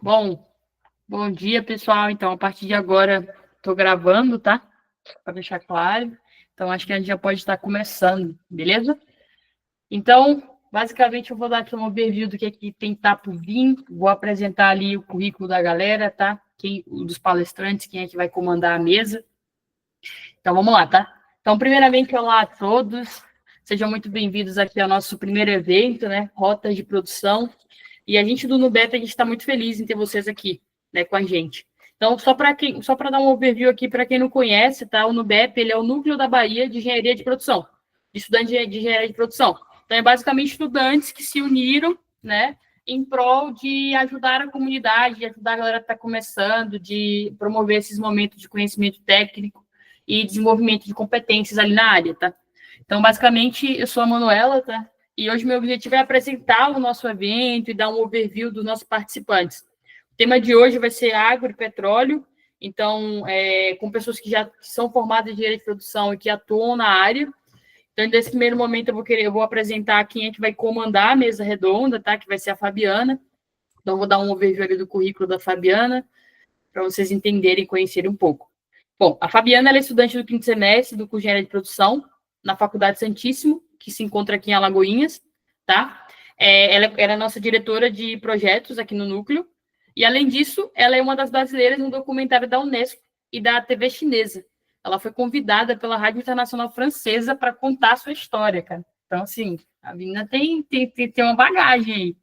Bom, bom dia, pessoal. Então, a partir de agora, estou gravando, tá? Para deixar claro. Então, acho que a gente já pode estar começando, beleza? Então, basicamente, eu vou dar aqui um overview do que tem tá por vir. Vou apresentar ali o currículo da galera, tá? Dos palestrantes, quem é que vai comandar a mesa. Então, vamos lá, tá? Então, primeiramente, olá a todos. Sejam muito bem-vindos aqui ao nosso primeiro evento, né? Rotas de Produção. E a gente do Nubep, a gente está muito feliz em ter vocês aqui, né, com a gente. Então, só para dar um overview aqui para quem não conhece, tá? O Nubep, ele é o núcleo da Bahia de Engenharia de Produção, de estudantes de Engenharia de Produção. Então, é basicamente estudantes que se uniram, né, em prol de ajudar a comunidade, de ajudar a galera que está começando, de promover esses momentos de conhecimento técnico e desenvolvimento de competências ali na área, tá? Então, basicamente, eu sou a Manuela, tá? E hoje meu objetivo é apresentar o nosso evento e dar um overview dos nossos participantes. O tema de hoje vai ser agro e petróleo, então, com pessoas que já são formadas em engenharia de produção e que atuam na área. Então, nesse primeiro momento, eu vou apresentar quem é que vai comandar a mesa redonda, tá? Que vai ser a Fabiana. Então, eu vou dar um overview ali do currículo da Fabiana, para vocês entenderem e conhecerem um pouco. Bom, a Fabiana ela é estudante do quinto semestre do curso de Engenharia de Produção, na Faculdade Santíssimo, que se encontra aqui em Alagoinhas, tá? Ela é nossa diretora de projetos aqui no núcleo, e além disso, ela é uma das brasileiras no documentário da Unesco e da TV chinesa. Ela foi convidada pela Rádio Internacional Francesa para contar a sua história, cara. Então, assim, a menina tem uma bagagem aí.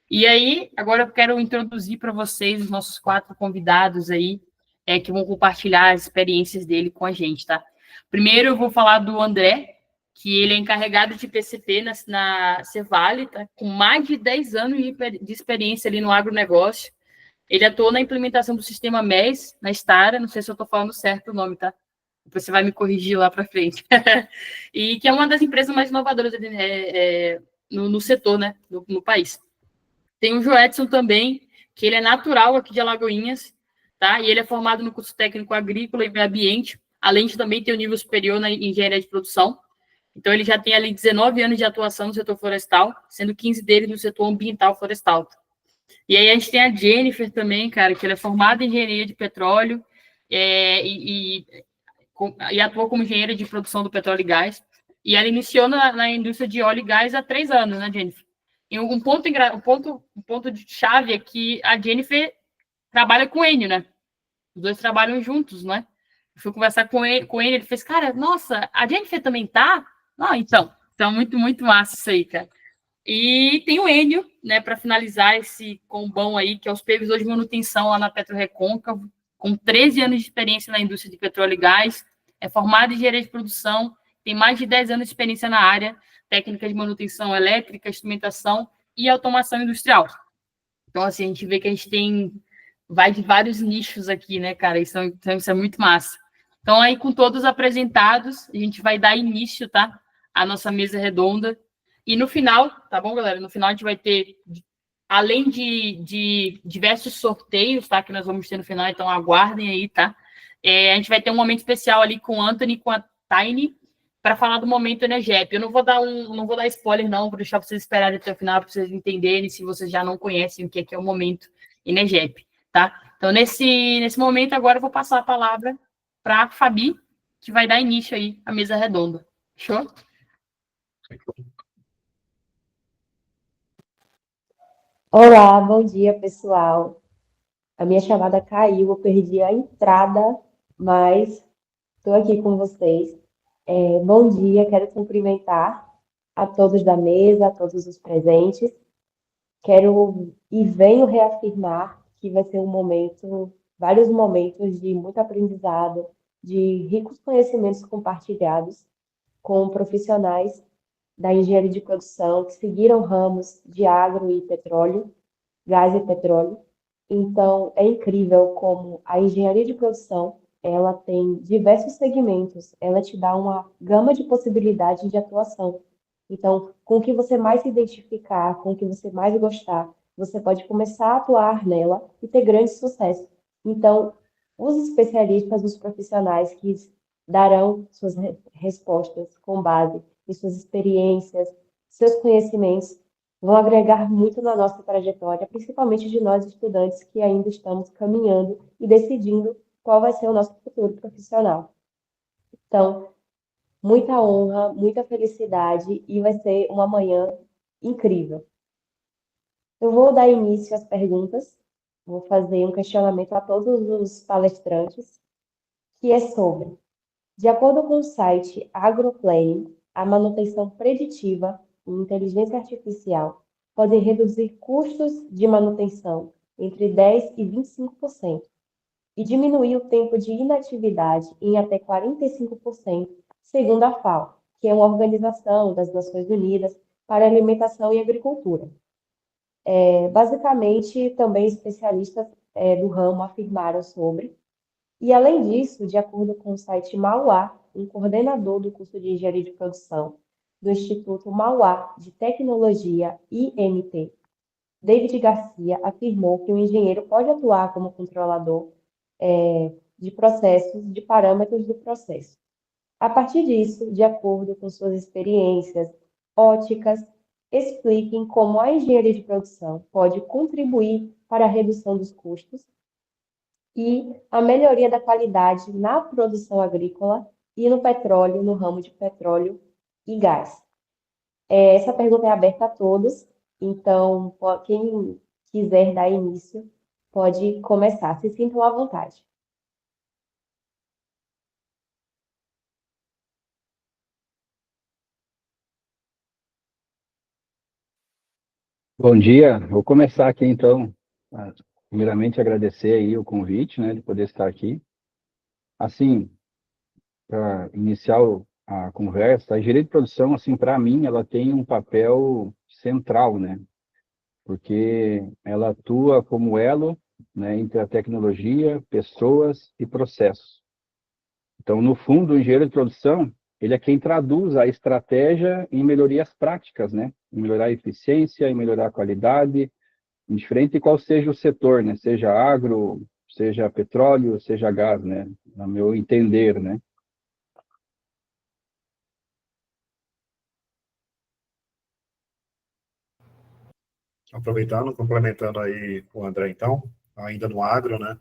E aí, agora eu quero introduzir para vocês os nossos 4 convidados aí, que vão compartilhar as experiências dele com a gente, tá? Primeiro eu vou falar do André, que ele é encarregado de PCP na Cevale, tá? Com mais de 10 anos de experiência ali no agronegócio. Ele atuou na implementação do sistema MES, na Stara, não sei se eu estou falando certo o nome, tá? Depois você vai me corrigir lá para frente. E que é uma das empresas mais inovadoras no setor, né? No país. Tem o Joedson também, que ele é natural aqui de Alagoinhas, tá? E ele é formado no curso técnico agrícola e meio ambiente, além de também ter o nível superior na engenharia de produção. Então, ele já tem ali 19 anos de atuação no setor florestal, sendo 15 dele no setor ambiental florestal. E aí a gente tem a Jennifer também, cara, que ela é formada em engenharia de petróleo e atua como engenheira de produção do petróleo e gás. E ela iniciou na indústria de óleo e gás há 3 anos, né, Jennifer? E um ponto de chave é que a Jennifer trabalha com o Enio, né? Os dois trabalham juntos, né? Eu fui conversar com ele fez, cara, nossa, a Jennifer também tá? Não, então muito, muito massa isso aí, cara. E tem o Enio, né, para finalizar esse combão aí, que é os supervisor de manutenção lá na PetroRecôncavo, com 13 anos de experiência na indústria de petróleo e gás, é formado em engenharia de produção, tem mais de 10 anos de experiência na área, técnica de manutenção elétrica, instrumentação e automação industrial. Então, assim, a gente vê que a gente vai de vários nichos aqui, né, cara? Isso é muito massa. Então, aí, com todos apresentados, a gente vai dar início, tá? A nossa mesa redonda. E no final, tá bom, galera? No final a gente vai ter, além de diversos sorteios, tá? Que nós vamos ter no final, então aguardem aí, tá? A gente vai ter um momento especial ali com o Anthony, com a Tiny, para falar do momento Enegep. Eu não vou dar spoiler, não, vou deixar vocês esperarem até o final para vocês entenderem se vocês já não conhecem o que é o momento Enegep, tá? Então, nesse momento, agora eu vou passar a palavra para a Fabi, que vai dar início aí à mesa redonda. Show? Olá, bom dia, pessoal. A minha chamada caiu, eu perdi a entrada, mas estou aqui com vocês. Bom dia, quero cumprimentar a todos da mesa, a todos os presentes. Quero e venho reafirmar que vai ser um momento, vários momentos de muito aprendizado, de ricos conhecimentos compartilhados com profissionais da engenharia de produção que seguiram ramos de agro e petróleo, gás e petróleo. Então, é incrível como a engenharia de produção, ela tem diversos segmentos, ela te dá uma gama de possibilidades de atuação. Então, com o que você mais se identificar, com o que você mais gostar, você pode começar a atuar nela e ter grande sucesso. Então, os especialistas, os profissionais que darão suas respostas com base em suas experiências, seus conhecimentos, vão agregar muito na nossa trajetória, principalmente de nós estudantes que ainda estamos caminhando e decidindo qual vai ser o nosso futuro profissional. Então, muita honra, muita felicidade e vai ser uma manhã incrível. Eu vou dar início às perguntas, vou fazer um questionamento a todos os palestrantes, que é sobre, de acordo com o site AgroPlanning, a manutenção preditiva e inteligência artificial podem reduzir custos de manutenção entre 10% e 25% e diminuir o tempo de inatividade em até 45%, segundo a FAO, que é uma organização das Nações Unidas para Alimentação e Agricultura. Basicamente, também especialistas do ramo afirmaram sobre. E, além disso, de acordo com o site Mauá, um coordenador do curso de Engenharia de Produção do Instituto Mauá de Tecnologia IMT, David Garcia, afirmou que o engenheiro pode atuar como controlador de processos, de parâmetros do processo. A partir disso, de acordo com suas experiências óticas, expliquem como a engenharia de produção pode contribuir para a redução dos custos e a melhoria da qualidade na produção agrícola e no petróleo, no ramo de petróleo e gás. Essa pergunta é aberta a todos, então quem quiser dar início pode começar. Se sintam à vontade. Bom dia, vou começar aqui então. Ah, Primeiramente agradecer aí o convite, né, de poder estar aqui. Assim, para iniciar a conversa, a engenharia de produção, assim, para mim, ela tem um papel central, né, porque ela atua como elo, né, entre a tecnologia, pessoas e processos. Então, no fundo, o engenheiro de produção, ele é quem traduz a estratégia em melhorias práticas, né, em melhorar a eficiência, em melhorar a qualidade, indiferente de qual seja o setor, né? Seja agro, seja petróleo, seja gás, né? No meu entender, né? Aproveitando, complementando aí o André, então, ainda no agro, né?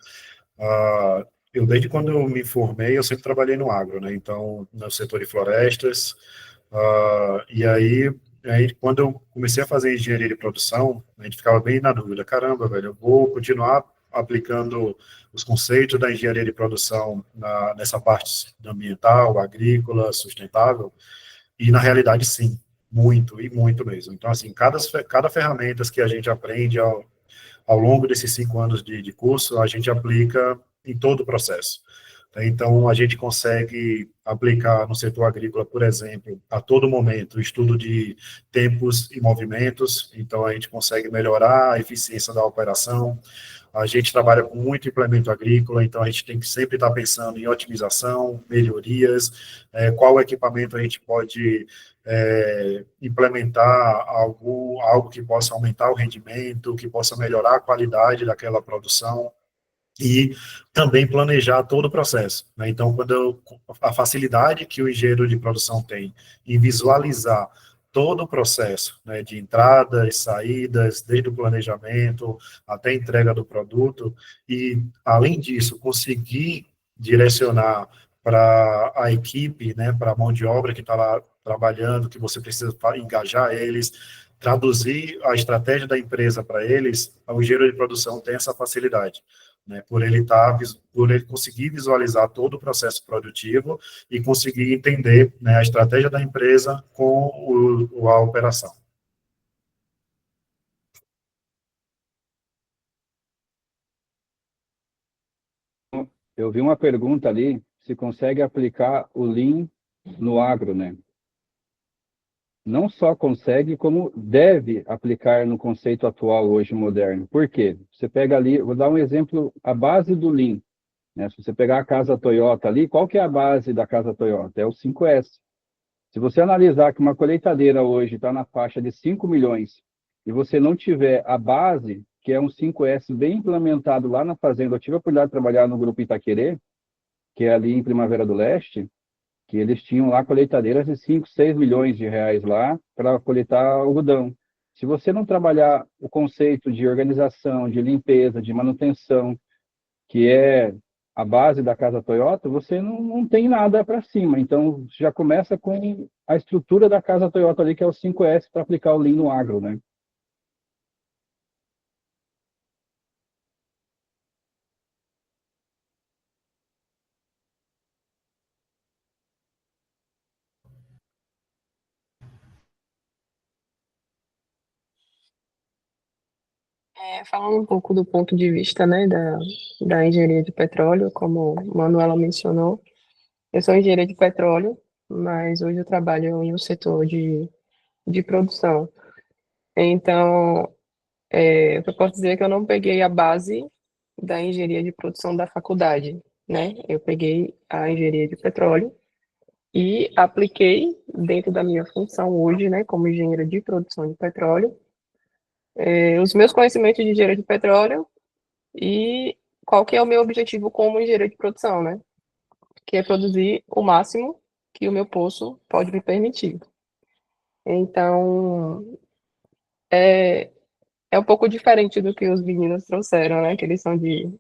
Eu, desde quando eu me formei, eu sempre trabalhei no agro, né? Então, no setor de florestas. E aí, quando eu comecei a fazer engenharia de produção, a gente ficava bem na dúvida: caramba, velho, eu vou continuar aplicando os conceitos da engenharia de produção nessa parte ambiental, agrícola, sustentável? E, na realidade, sim, muito, e muito mesmo. Então, assim, cada ferramenta que a gente aprende ao longo desses 5 anos de curso, a gente aplica em todo o processo. Então, a gente consegue aplicar no setor agrícola, por exemplo, a todo momento, o estudo de tempos e movimentos, então a gente consegue melhorar a eficiência da operação. A gente trabalha com muito implemento agrícola, então a gente tem que sempre estar pensando em otimização, melhorias, qual equipamento a gente pode implementar algo que possa aumentar o rendimento, que possa melhorar a qualidade daquela produção e também planejar todo o processo, né? Então, a facilidade que o engenheiro de produção tem em visualizar todo o processo, né, de entradas, saídas, desde o planejamento até a entrega do produto, e, além disso, conseguir direcionar para a equipe, né, para a mão de obra que está lá trabalhando, que você precisa engajar eles, traduzir a estratégia da empresa para eles, o engenheiro de produção tem essa facilidade, né, por ele conseguir visualizar todo o processo produtivo e conseguir entender, né, a estratégia da empresa com a operação. Eu vi uma pergunta ali, se consegue aplicar o Lean no agro, né? Não só consegue, como deve aplicar no conceito atual hoje moderno. Por quê? Você pega ali, vou dar um exemplo, a base do Lean, né? Se você pegar a casa Toyota ali, qual que é a base da casa Toyota? É o 5S. Se você analisar que uma colheitadeira hoje está na faixa de 5 milhões e você não tiver a base, que é um 5S bem implementado lá na fazenda, eu tive a oportunidade de trabalhar no Grupo Itaquerê, que é ali em Primavera do Leste, que eles tinham lá colheitadeiras de 5, 6 milhões de reais lá para coletar algodão. Se você não trabalhar o conceito de organização, de limpeza, de manutenção, que é a base da casa Toyota, você não tem nada para cima. Então, já começa com a estrutura da casa Toyota ali, que é o 5S, para aplicar o Lean no agro, né? Falando um pouco do ponto de vista, né, da engenharia de petróleo, como Manuela mencionou, eu sou engenheira de petróleo, mas hoje eu trabalho em um setor de produção. Então, o que eu posso dizer é que eu não peguei a base da engenharia de produção da faculdade, né? Eu peguei a engenharia de petróleo e apliquei dentro da minha função hoje, né, como engenheira de produção de petróleo, os meus conhecimentos de engenharia de petróleo e qual que é o meu objetivo como engenheiro de produção, né? Que é produzir o máximo que o meu poço pode me permitir. Então, é, é um pouco diferente do que os meninos trouxeram, né? Que eles são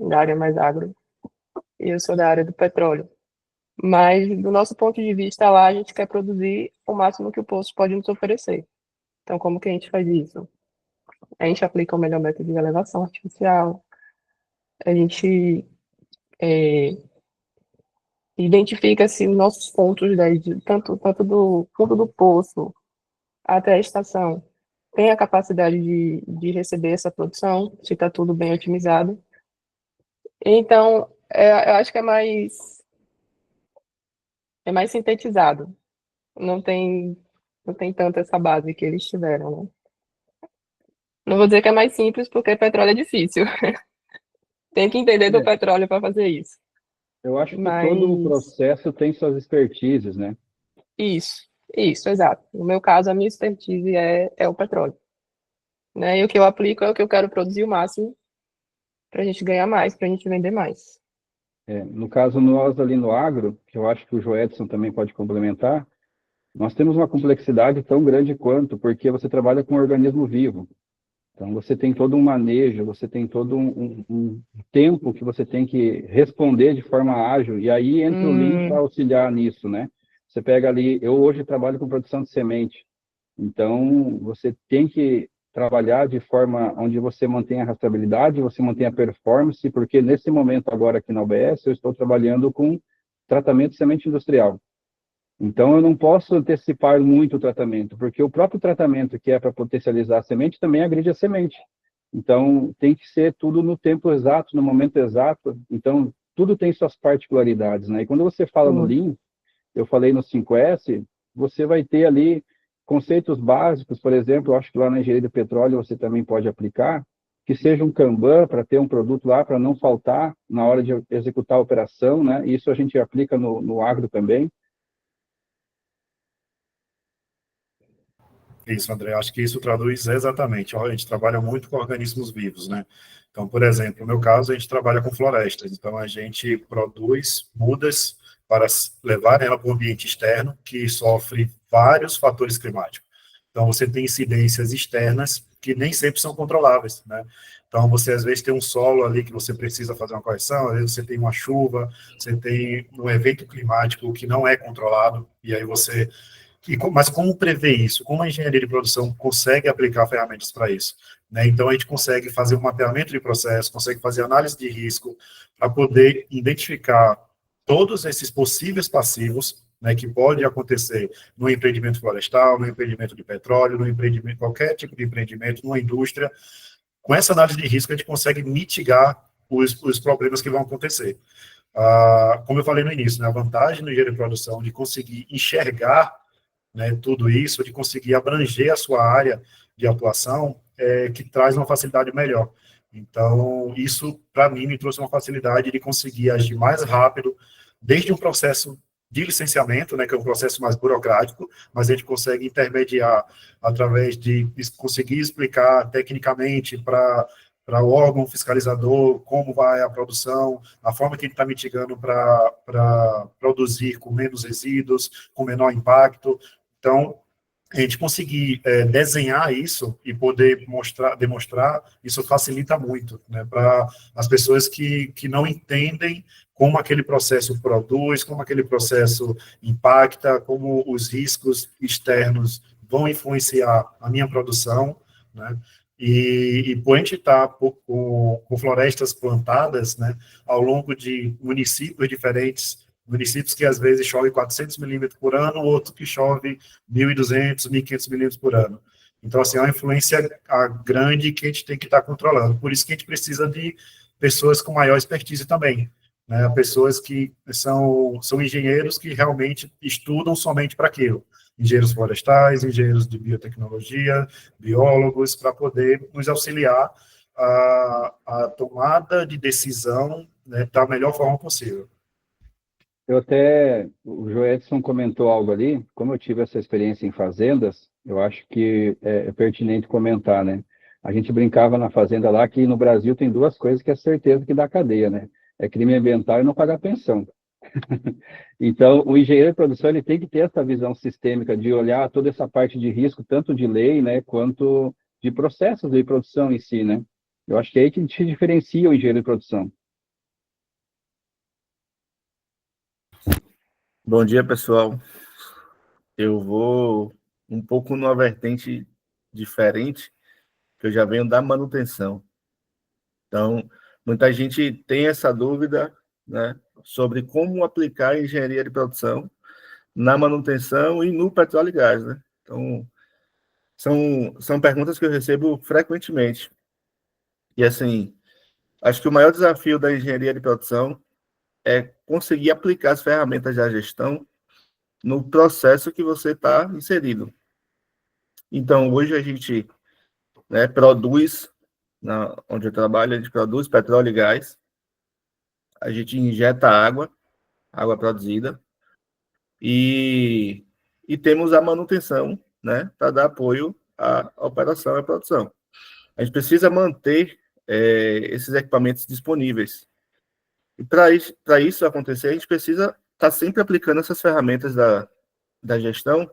da área mais agro e eu sou da área do petróleo. Mas, do nosso ponto de vista lá, a gente quer produzir o máximo que o poço pode nos oferecer. Então, como que a gente faz isso? A gente aplica o melhor método de elevação artificial, a gente é, identifica-se os nossos pontos, né, tanto do fundo do poço até a estação, tem a capacidade de receber essa produção, se está tudo bem otimizado. Então, eu acho que é mais sintetizado. Não tem, não tem tanto essa base que eles tiveram, né? Não vou dizer que é mais simples, porque petróleo é difícil. Tem que entender do É, petróleo para fazer isso. eu acho que todo o Mas processo tem suas expertises, né? isso, isso, exato. No meu caso, a minha expertise é o petróleo, né? E o que eu aplico é o que eu quero produzir o máximo para a gente ganhar mais, para a gente vender mais. No caso, nós ali no agro, que eu acho que o Joedson também pode complementar, nós temos uma complexidade tão grande quanto, porque você trabalha com um organismo vivo. Então, você tem todo um manejo, você tem todo um tempo que você tem que responder de forma ágil, e aí entra o Lean para Hum, auxiliar nisso, né? Você pega ali, eu hoje trabalho com produção de semente, então você tem que trabalhar de forma onde você mantém a rastreabilidade, você mantém a performance, porque nesse momento agora aqui na UBS, eu estou trabalhando com tratamento de semente industrial. Então, eu não posso antecipar muito o tratamento, porque o próprio tratamento que é para potencializar a semente também agride a semente. Então, tem que ser tudo no tempo exato, no momento exato. Então, tudo tem suas particularidades, né? E quando você fala no hum, Lean, eu falei no 5S, você vai ter ali conceitos básicos, por exemplo, eu acho que lá na engenharia do petróleo você também pode aplicar, que seja um Kanban para ter um produto lá, para não faltar na hora de executar a operação, né? Isso a gente aplica no agro também. Isso, André, acho que isso traduz exatamente. A gente trabalha muito com organismos vivos, né? Então, por exemplo, no meu caso, a gente trabalha com florestas. Então, a gente produz mudas para levar ela para o ambiente externo, que sofre vários fatores climáticos. Então, você tem incidências externas que nem sempre são controláveis, né? Então, você às vezes tem um solo ali que você precisa fazer uma correção, às vezes você tem uma chuva, você tem um evento climático que não é controlado, e aí você mas como prever isso? Como a engenharia de produção consegue aplicar ferramentas para isso? Né? Então, a gente consegue fazer um mapeamento de processo, consegue fazer análise de risco, para poder identificar todos esses possíveis passivos, né, que pode acontecer no empreendimento florestal, no empreendimento de petróleo, no empreendimento, qualquer tipo de empreendimento, numa indústria. Com essa análise de risco, a gente consegue mitigar os problemas que vão acontecer. Como eu falei no início, né, a vantagem no engenheiro de produção de conseguir enxergar, né, tudo isso, de conseguir abranger a sua área de atuação, que traz uma facilidade melhor. Então, isso, para mim, me trouxe uma facilidade de conseguir agir mais rápido, desde um processo de licenciamento, né, que é um processo mais burocrático, mas a gente consegue intermediar através de conseguir explicar tecnicamente para o órgão fiscalizador como vai a produção, a forma que ele está mitigando para produzir com menos resíduos, com menor impacto. Então, a gente conseguir desenhar isso e poder demonstrar, isso facilita muito, né, para as pessoas que não entendem como aquele processo produz, como aquele processo impacta, como os riscos externos vão influenciar a minha produção, né, e por a gente estar com florestas plantadas, né, ao longo de municípios diferentes, municípios que às vezes chove 400 milímetros por ano, outro que chove 1.200, 1.500 milímetros por ano. Então, assim, é uma influência grande que a gente tem que estar controlando. Por isso que a gente precisa de pessoas com maior expertise também, né? Pessoas que são engenheiros que realmente estudam somente para aquilo. Engenheiros florestais, engenheiros de biotecnologia, biólogos, para poder nos auxiliar a tomada de decisão, né, da melhor forma possível. O Joedson comentou algo ali, como eu tive essa experiência em fazendas, eu acho que é pertinente comentar, né? A gente brincava na fazenda lá que no Brasil tem duas coisas que é certeza que dá cadeia, né? É crime ambiental e não pagar pensão. Então, o engenheiro de produção ele tem que ter essa visão sistêmica de olhar toda essa parte de risco, tanto de lei, né, quanto de processos de produção em si, né? Eu acho que é aí que te diferencia o engenheiro de produção. Bom dia, pessoal. Eu vou um pouco numa vertente diferente, que eu já venho da manutenção. Então, muita gente tem essa dúvida, né, sobre como aplicar a engenharia de produção na manutenção e no petróleo e gás, né? Então, são perguntas que eu recebo frequentemente. E, assim, acho que o maior desafio da engenharia de produção é conseguir aplicar as ferramentas da gestão no processo que você está inserido. Então, hoje a gente, né, produz, onde eu trabalho, a gente produz petróleo e gás, a gente injeta água produzida, e temos a manutenção, né, para dar apoio à operação e à produção. A gente precisa manter esses equipamentos disponíveis. E para isso acontecer, a gente precisa estar sempre aplicando essas ferramentas da gestão,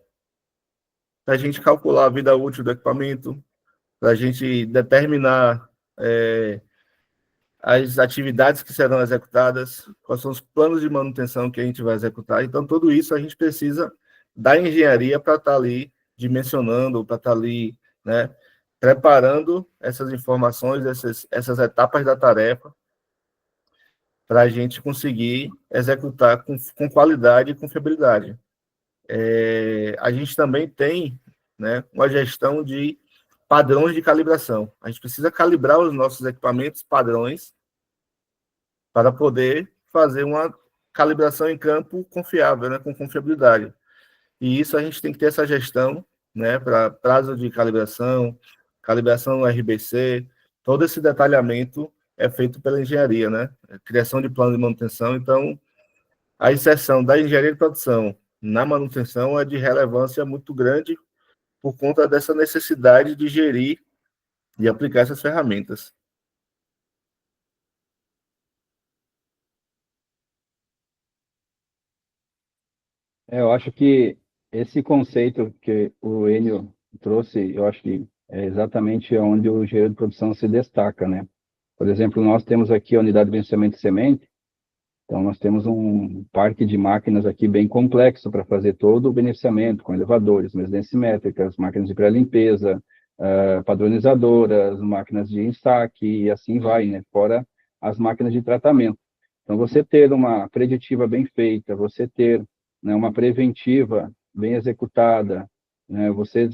para a gente calcular a vida útil do equipamento, para a gente determinar as atividades que serão executadas, quais são os planos de manutenção que a gente vai executar. Então, tudo isso a gente precisa da engenharia para estar ali dimensionando, para estar ali, né, preparando essas informações, essas etapas da tarefa, para a gente conseguir executar com qualidade e confiabilidade. A gente também tem, né, uma gestão de padrões de calibração. A gente precisa calibrar os nossos equipamentos padrões para poder fazer uma calibração em campo confiável, né, com confiabilidade. E isso a gente tem que ter essa gestão, né, para prazo de calibração RBC, todo esse detalhamento é feito pela engenharia, né, criação de plano de manutenção. Então, a inserção da engenharia de produção na manutenção é de relevância muito grande por conta dessa necessidade de gerir e aplicar essas ferramentas. Eu acho que esse conceito que o Enio trouxe, eu acho que é exatamente onde o engenheiro de produção se destaca, né? Por exemplo, nós temos aqui a unidade de beneficiamento de semente, então nós temos um parque de máquinas aqui bem complexo para fazer todo o beneficiamento, com elevadores, mesas densimétricas, máquinas de pré-limpeza, padronizadoras, máquinas de ensaque, e assim vai, né? Fora as máquinas de tratamento. Então, você ter uma preditiva bem feita, você ter, né, uma preventiva bem executada, né, você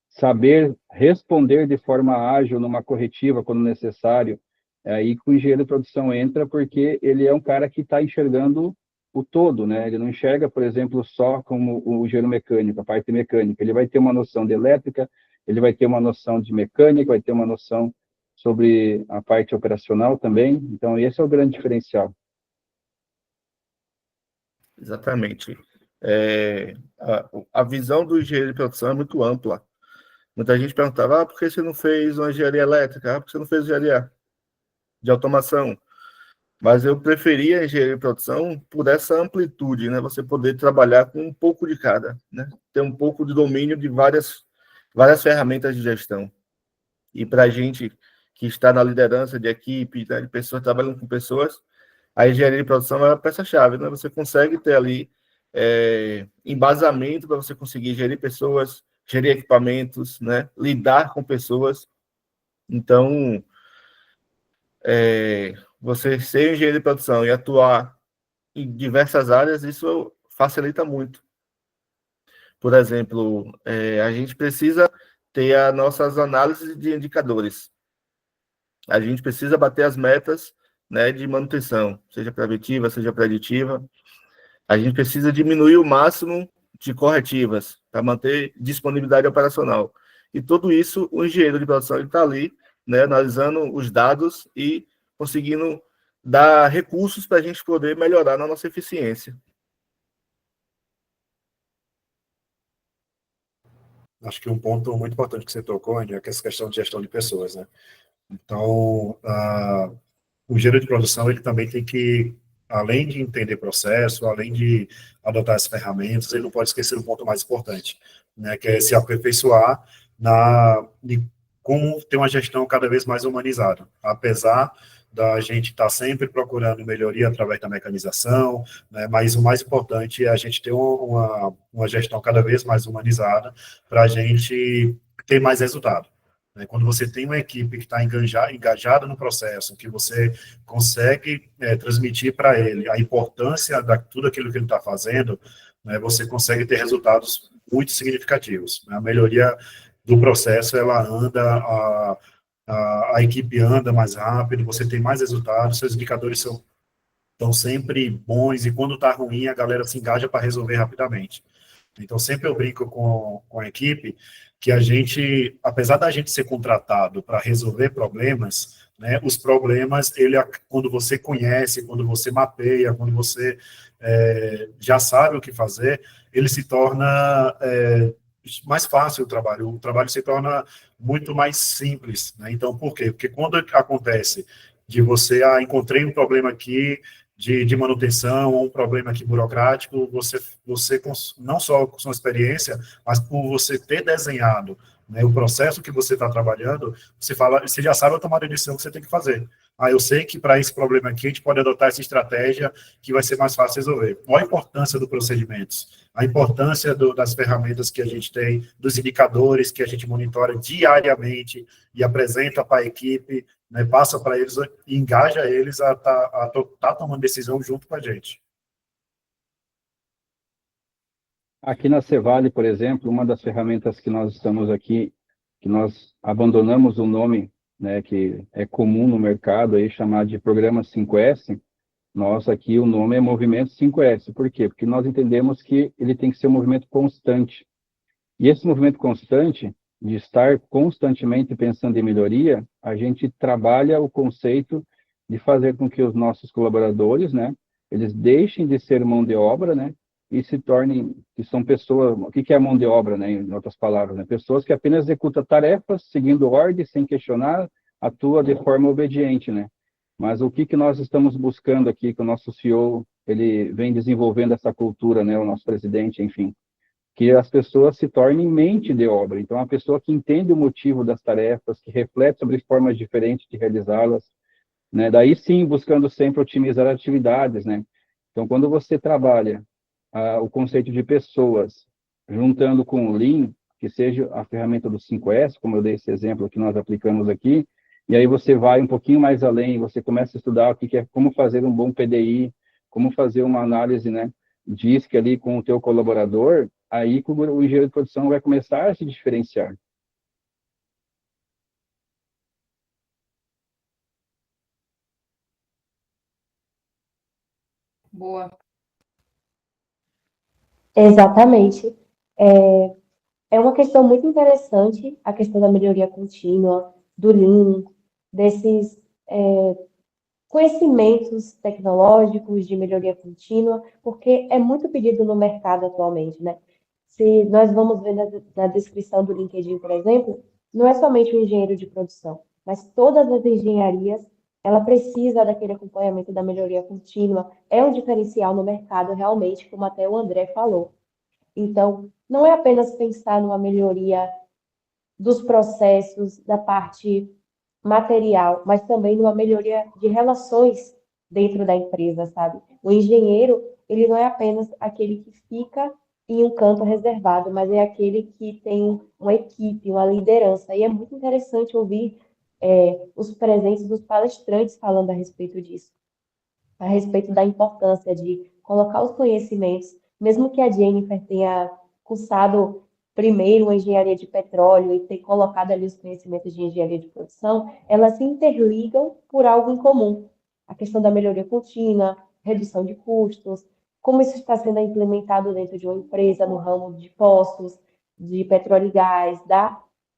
saber responder de forma ágil numa corretiva quando necessário, é aí que o engenheiro de produção entra, porque ele é um cara que está enxergando o todo, né? Ele não enxerga, por exemplo, só como o engenheiro mecânico, a parte mecânica. Ele vai ter uma noção de elétrica, ele vai ter uma noção de mecânica, vai ter uma noção sobre a parte operacional também. Então, esse é o grande diferencial. Exatamente. A visão do engenheiro de produção é muito ampla. Muita gente perguntava, por que você não fez uma engenharia elétrica? Por que você não fez engenharia de automação? Mas eu preferia a engenharia de produção por essa amplitude, né? Você poder trabalhar com um pouco de cada, né? Ter um pouco de domínio de várias ferramentas de gestão. E para a gente que está na liderança de equipe, né, de pessoas trabalhando com pessoas, a engenharia de produção é a peça-chave, né? Você consegue ter ali embasamento para você conseguir gerir pessoas, gerir equipamentos, né? Lidar com pessoas. Então, você ser engenheiro de produção e atuar em diversas áreas, isso facilita muito. Por exemplo, a gente precisa ter as nossas análises de indicadores. A gente precisa bater as metas, né, de manutenção, seja preventiva, seja preditiva. A gente precisa diminuir o máximo de corretivas para manter disponibilidade operacional. E tudo isso, o engenheiro de produção está ali, né, analisando os dados e conseguindo dar recursos para a gente poder melhorar na nossa eficiência. Acho que um ponto muito importante que você tocou, Andy, é essa questão de gestão de pessoas, né? Então, o engenheiro de produção, ele também tem que, além de entender processo, além de adotar as ferramentas, ele não pode esquecer um ponto mais importante, né, que é se aperfeiçoar de como ter uma gestão cada vez mais humanizada. Apesar da gente estar sempre procurando melhoria através da mecanização, né, mas o mais importante é a gente ter uma gestão cada vez mais humanizada para a gente ter mais resultado. Quando você tem uma equipe que está engajada no processo, que você consegue transmitir para ele a importância de tudo aquilo que ele está fazendo, né, você consegue ter resultados muito significativos. Né? A melhoria do processo, ela anda, a equipe anda mais rápido, você tem mais resultados, seus indicadores estão sempre bons, e quando está ruim, a galera se engaja para resolver rapidamente. Então, sempre eu brinco com a equipe que a gente, apesar da gente ser contratado para resolver problemas, né, os problemas, quando você conhece, quando você mapeia, quando você já sabe o que fazer, ele se torna mais fácil o trabalho se torna muito mais simples. Né? Então, por quê? Porque quando acontece de você, encontrei um problema aqui, de manutenção, ou um problema aqui burocrático, você não só com sua experiência, mas por você ter desenhado, né, o processo que você está trabalhando, você já sabe a tomada de decisão que você tem que fazer. Eu sei que para esse problema aqui, a gente pode adotar essa estratégia que vai ser mais fácil resolver. Qual a importância dos procedimentos? A importância das ferramentas que a gente tem, dos indicadores que a gente monitora diariamente e apresenta para a equipe, né, passa para eles e engaja eles a tá tomando decisão junto com a gente. Aqui na Cevale, por exemplo, uma das ferramentas que nós estamos aqui, que nós abandonamos o nome, né, que é comum no mercado, aí, chamado de Programa 5S, nós aqui o nome é Movimento 5S. Por quê? Porque nós entendemos que ele tem que ser um movimento constante. E esse movimento constante, de estar constantemente pensando em melhoria, a gente trabalha o conceito de fazer com que os nossos colaboradores, né, eles deixem de ser mão de obra, né, e se tornem, que são pessoas, o que é mão de obra, né, em outras palavras, né, pessoas que apenas executam tarefas, seguindo ordens, sem questionar, atua de forma obediente, né. Mas o que nós estamos buscando aqui, que o nosso CEO, ele vem desenvolvendo essa cultura, né, o nosso presidente, enfim, que as pessoas se tornem mente de obra. Então, a pessoa que entende o motivo das tarefas, que reflete sobre formas diferentes de realizá-las, né? Daí sim, buscando sempre otimizar atividades, né? Então, quando você trabalha o conceito de pessoas, juntando com o Lean, que seja a ferramenta do 5S, como eu dei esse exemplo que nós aplicamos aqui, e aí você vai um pouquinho mais além, você começa a estudar o que é, como fazer um bom PDI, como fazer uma análise, né, DISC ali com o teu colaborador, aí o engenheiro de produção vai começar a se diferenciar. Boa. Exatamente. É uma questão muito interessante a questão da melhoria contínua, do Lean, desses conhecimentos tecnológicos de melhoria contínua, porque é muito pedido no mercado atualmente, né? Se nós vamos ver na descrição do LinkedIn, por exemplo, não é somente o engenheiro de produção, mas todas as engenharias ela precisa daquele acompanhamento da melhoria contínua, é um diferencial no mercado realmente, como até o André falou. Então, não é apenas pensar numa melhoria dos processos, da parte material, mas também numa melhoria de relações dentro da empresa, sabe? O engenheiro, ele não é apenas aquele que fica em um canto reservado, mas é aquele que tem uma equipe, uma liderança. E é muito interessante ouvir os presentes dos palestrantes falando a respeito disso, a respeito da importância de colocar os conhecimentos, mesmo que a Jennifer tenha cursado primeiro a engenharia de petróleo e ter colocado ali os conhecimentos de engenharia de produção, elas se interligam por algo em comum. A questão da melhoria contínua, redução de custos, como isso está sendo implementado dentro de uma empresa no ramo de postos, de petróleo e gás,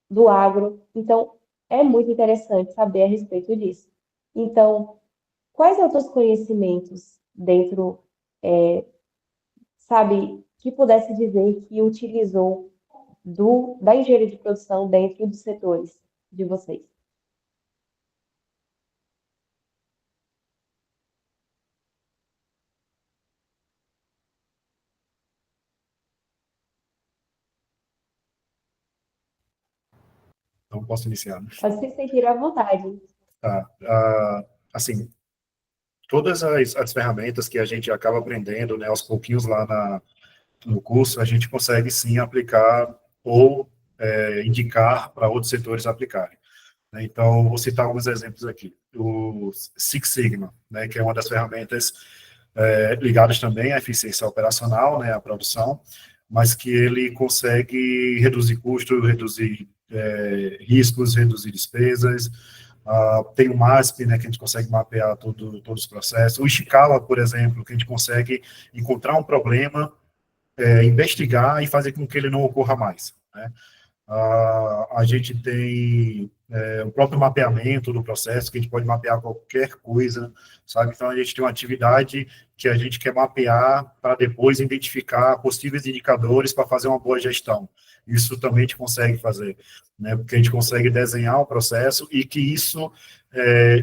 do agro. Então, é muito interessante saber a respeito disso. Então, quais outros conhecimentos dentro, sabe, que pudesse dizer que utilizou da engenharia de produção dentro dos setores de vocês? Então, posso iniciar. Pode se sentir à vontade. Tá. Assim, todas as ferramentas que a gente acaba aprendendo, né, aos pouquinhos lá no curso, a gente consegue sim aplicar ou indicar para outros setores aplicarem, né? Então, vou citar alguns exemplos aqui. O Six Sigma, né, que é uma das ferramentas ligadas também à eficiência operacional, né, à produção, mas que ele consegue reduzir custos, reduzir riscos, reduzir despesas. Tem o MASP, né, que a gente consegue mapear todos os processos. O Ishikawa, por exemplo, que a gente consegue encontrar um problema, investigar e fazer com que ele não ocorra mais, né? A gente tem o próprio mapeamento do processo, que a gente pode mapear qualquer coisa, sabe? Então, a gente tem uma atividade que a gente quer mapear para depois identificar possíveis indicadores para fazer uma boa gestão. Isso também a gente consegue fazer, né? Porque a gente consegue desenhar o processo e que isso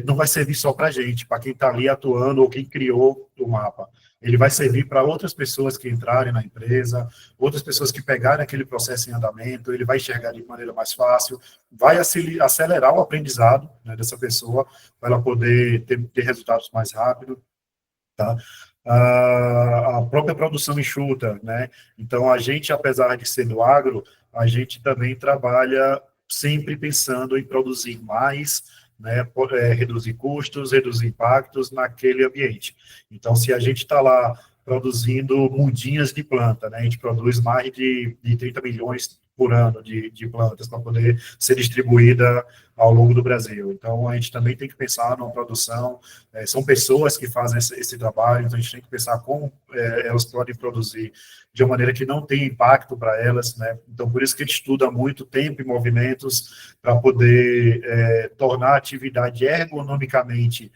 não vai servir só para a gente, para quem está ali atuando ou quem criou o mapa. Ele vai servir para outras pessoas que entrarem na empresa, outras pessoas que pegarem aquele processo em andamento, ele vai enxergar de maneira mais fácil, vai acelerar o aprendizado, né, dessa pessoa, para ela poder ter resultados mais rápido, tá? A própria produção enxuta, né? Então, a gente, apesar de ser do agro, a gente também trabalha sempre pensando em produzir mais, né, reduzir custos, reduzir impactos naquele ambiente. Então, se a gente está lá produzindo mudinhas de planta, né, a gente produz mais de 30 milhões por ano de plantas para poder ser distribuída ao longo do Brasil. Então, a gente também tem que pensar numa produção, são pessoas que fazem esse trabalho, então a gente tem que pensar como elas podem produzir de uma maneira que não tenha impacto para elas, né? Então, por isso que a gente estuda muito tempo e movimentos para poder tornar a atividade ergonomicamente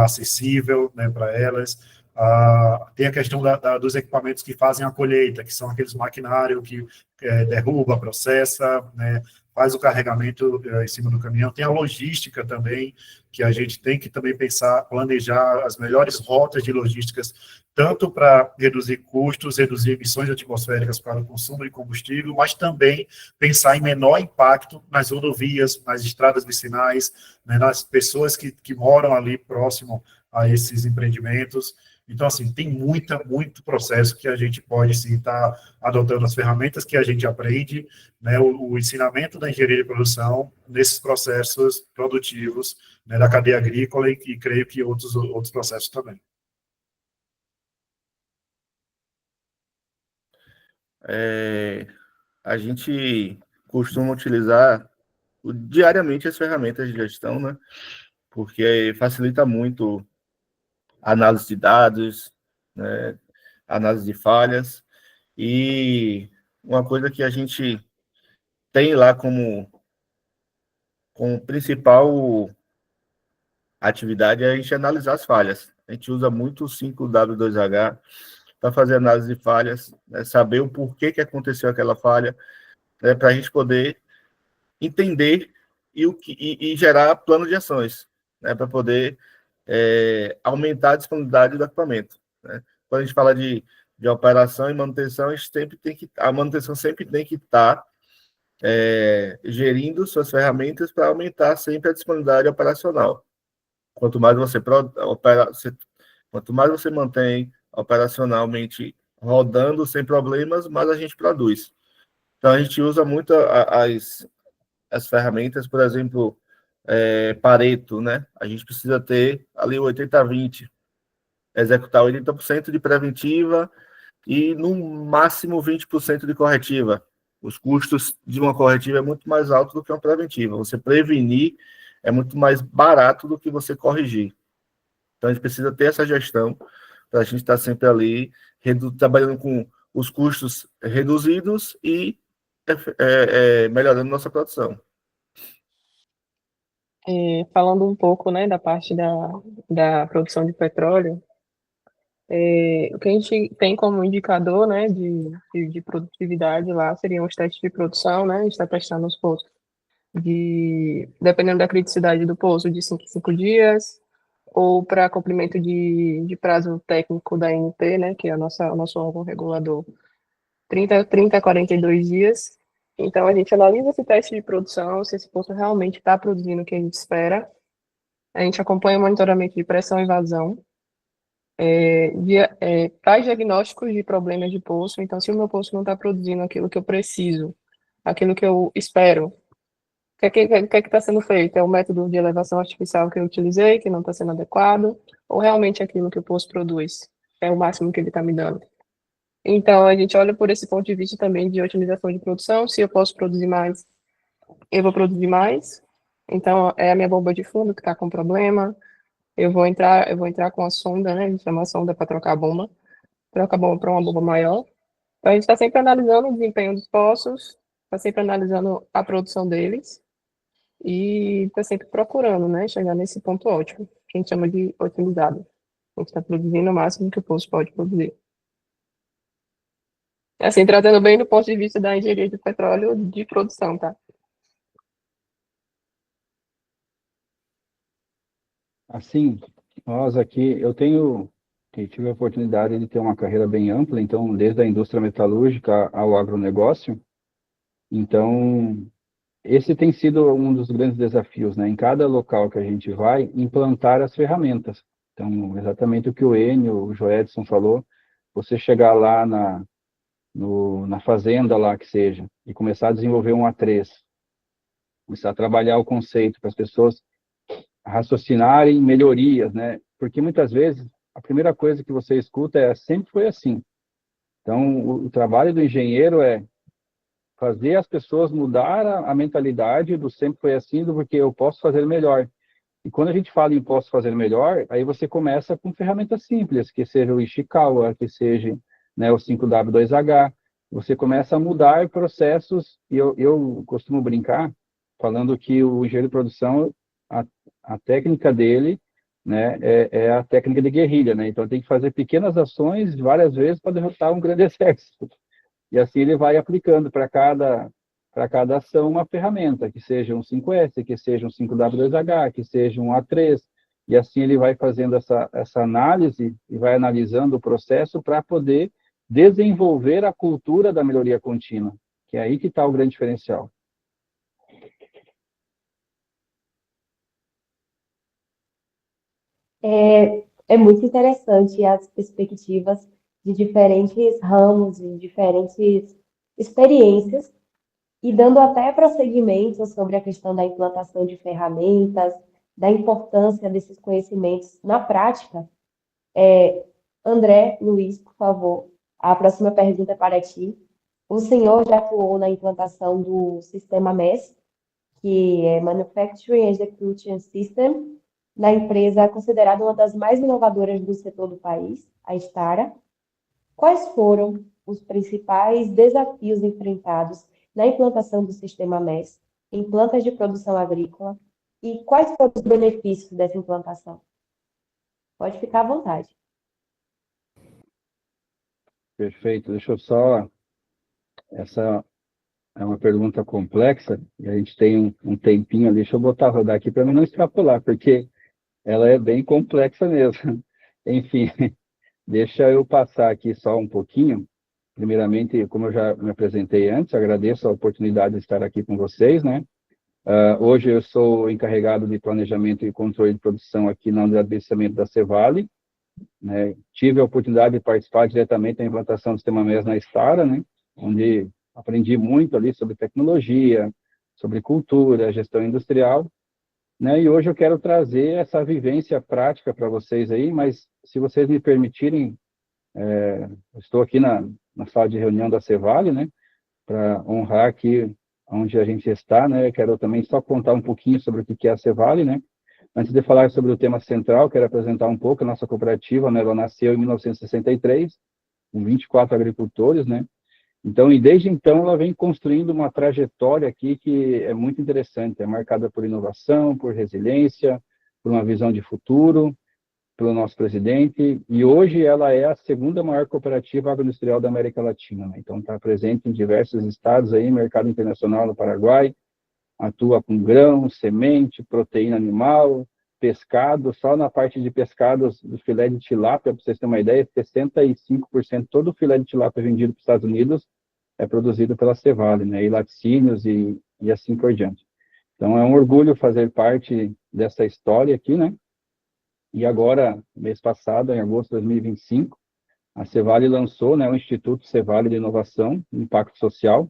acessível, né, para elas. Tem a questão dos equipamentos que fazem a colheita, que são aqueles maquinários que derruba, processa, né, faz o carregamento em cima do caminhão. Tem a logística também, que a gente tem que também pensar, planejar as melhores rotas de logísticas, tanto para reduzir custos, reduzir emissões atmosféricas para o consumo de combustível, mas também pensar em menor impacto nas rodovias, nas estradas vicinais, né, nas pessoas que moram ali próximo a esses empreendimentos. Então, assim, tem muito processo que a gente pode, sim, estar adotando as ferramentas que a gente aprende, né, o ensinamento da engenharia de produção nesses processos produtivos, né, da cadeia agrícola e creio que outros processos também. A gente costuma utilizar diariamente as ferramentas de gestão, né? Porque facilita muito a análise de dados, né? Análise de falhas, e uma coisa que a gente tem lá como principal atividade é a gente analisar as falhas. A gente usa muito o 5W2H para fazer análise de falhas, né, saber o porquê que aconteceu aquela falha, né, para a gente poder entender e gerar plano de ações. né, para poder aumentar a disponibilidade do equipamento, né? Quando a gente fala de operação e manutenção, a manutenção sempre tem que estar gerindo suas ferramentas para aumentar sempre a disponibilidade operacional. Quanto mais quanto mais você mantém operacionalmente rodando sem problemas, mais a gente produz. Então, a gente usa muito as ferramentas, por exemplo, Pareto, né? A gente precisa ter ali o 80-20, executar 80% de preventiva e, no máximo, 20% de corretiva. Os custos de uma corretiva é muito mais alto do que uma preventiva. Você prevenir é muito mais barato do que você corrigir. Então, a gente precisa ter essa gestão para a gente estar sempre ali trabalhando com os custos reduzidos e melhorando nossa produção. Falando um pouco, né, da parte da produção de petróleo, o que a gente tem como indicador, né, de produtividade lá seriam os testes de produção, né, a gente está testando os poços dependendo da criticidade do poço, de 5 em 5 dias, ou para cumprimento de prazo técnico da ANP, né, que é o nosso órgão regulador, 30 a 42 dias. Então, a gente analisa esse teste de produção, se esse poço realmente está produzindo o que a gente espera. A gente acompanha o monitoramento de pressão e vazão, faz diagnósticos de problemas de poço. Então, se o meu poço não está produzindo aquilo que eu preciso, aquilo que eu espero, o que é que está sendo feito? É o método de elevação artificial que eu utilizei, que não está sendo adequado, ou realmente aquilo que o poço produz? É o máximo que ele está me dando? Então, a gente olha por esse ponto de vista também de otimização de produção. Se eu posso produzir mais, eu vou produzir mais. Então, é a minha bomba de fundo que está com problema. Eu vou entrar com a sonda, né? A gente chama a sonda para trocar a bomba para uma bomba maior. Então, a gente está sempre analisando o desempenho dos poços, está sempre analisando a produção deles e está sempre procurando, né? Chegar nesse ponto ótimo, que a gente chama de otimizado. A gente está produzindo o máximo que o poço pode produzir. Assim, tratando bem do ponto de vista da engenharia de petróleo de produção, tá? Assim, nós aqui, eu tive a oportunidade de ter uma carreira bem ampla, então, desde a indústria metalúrgica ao agronegócio. Então, esse tem sido um dos grandes desafios, né? Em cada local que a gente vai, implantar as ferramentas. Então, exatamente o que o Enio, o Joedson falou, você chegar lá na fazenda lá que seja, e começar a desenvolver um A3, começar a trabalhar o conceito para as pessoas raciocinarem melhorias, né? Porque muitas vezes a primeira coisa que você escuta sempre foi assim. Então, o trabalho do engenheiro é fazer as pessoas mudar a mentalidade do sempre foi assim, do porque eu posso fazer melhor. E quando a gente fala em posso fazer melhor, aí você começa com ferramentas simples, que seja o Ishikawa, que seja, né, o 5W2H. Você começa a mudar processos, e eu costumo brincar, falando que o engenheiro de produção, a técnica dele, né, é a técnica de guerrilha, né? Então tem que fazer pequenas ações várias vezes para derrotar um grande exército. E assim ele vai aplicando para cada ação uma ferramenta, que seja um 5S, que seja um 5W2H, que seja um A3, e assim ele vai fazendo essa análise e vai analisando o processo para poder desenvolver a cultura da melhoria contínua, que é aí que está o grande diferencial. É muito interessante as perspectivas de diferentes ramos e diferentes experiências, e dando até prosseguimento sobre a questão da implantação de ferramentas, da importância desses conhecimentos na prática. André Luiz, por favor, a próxima pergunta é para ti. O senhor já atuou na implantação do sistema MES, que é Manufacturing Execution System, na empresa considerada uma das mais inovadoras do setor do país, a Stara. Quais foram os principais desafios enfrentados na implantação do sistema MES em plantas de produção agrícola e quais foram os benefícios dessa implantação? Pode ficar à vontade. Perfeito. Deixa eu só... Essa é uma pergunta complexa, e a gente tem um tempinho ali. Deixa eu botar rodar aqui para não extrapolar, porque ela é bem complexa mesmo. Enfim, deixa eu passar aqui só um pouquinho. Primeiramente, como eu já me apresentei antes, agradeço a oportunidade de estar aqui com vocês, né? Hoje eu sou encarregado de planejamento e controle de produção aqui na unidade de beneficiamento da Cevale, né? Tive a oportunidade de participar diretamente da implantação do sistema MES na Stara, né? Onde aprendi muito ali sobre tecnologia, sobre cultura, gestão industrial, né? E hoje eu quero trazer essa vivência prática para vocês aí, mas se vocês me permitirem, eu estou aqui na sala de reunião da Cevale, né? Para honrar aqui onde a gente está, né? Eu quero também só contar um pouquinho sobre o que é a Cevale, né? Antes de falar sobre o tema central, quero apresentar um pouco a nossa cooperativa, né? Ela nasceu em 1963, com 24 agricultores, né? Então, e desde então, ela vem construindo uma trajetória aqui que é muito interessante, é marcada por inovação, por resiliência, por uma visão de futuro, pelo nosso presidente, e hoje ela é a segunda maior cooperativa agroindustrial da América Latina, né? Então, está presente em diversos estados aí, mercado internacional no Paraguai, atua com grão, semente, proteína animal, pescado, só na parte de pescados do filé de tilápia, para vocês terem uma ideia, 65% todo o filé de tilápia vendido para os Estados Unidos é produzido pela Cevale, né, e laticínios e assim por diante. Então, é um orgulho fazer parte dessa história aqui, né, e agora, mês passado, em agosto de 2025, a Cevale lançou, né, o Instituto Cevale de Inovação e Impacto Social.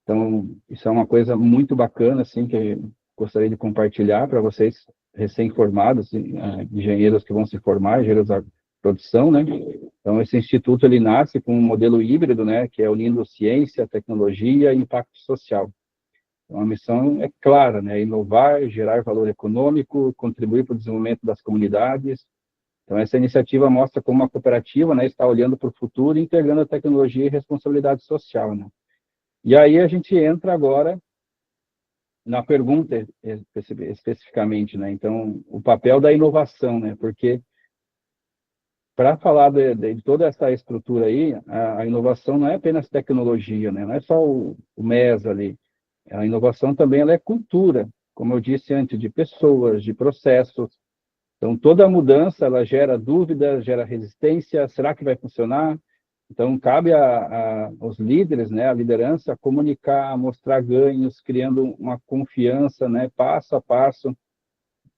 Então, isso é uma coisa muito bacana, assim, que eu gostaria de compartilhar para vocês recém-formados, engenheiros que vão se formar, engenheiros da produção, né? Então, esse instituto, ele nasce com um modelo híbrido, né, que é unindo ciência, tecnologia e impacto social. Então, a missão é clara, né, inovar, gerar valor econômico, contribuir para o desenvolvimento das comunidades. Então, essa iniciativa mostra como a cooperativa, né, está olhando para o futuro e integrando a tecnologia e responsabilidade social, né? E aí a gente entra agora na pergunta especificamente, né? Então, o papel da inovação, né? Porque para falar de toda essa estrutura aí, a inovação não é apenas tecnologia, né? Não é só o MES ali. A inovação também ela é cultura, como eu disse antes, de pessoas, de processos. Então, toda mudança ela gera dúvida, gera resistência. Será que vai funcionar? Então, cabe aos líderes, né, a liderança, comunicar, mostrar ganhos, criando uma confiança, né, passo a passo,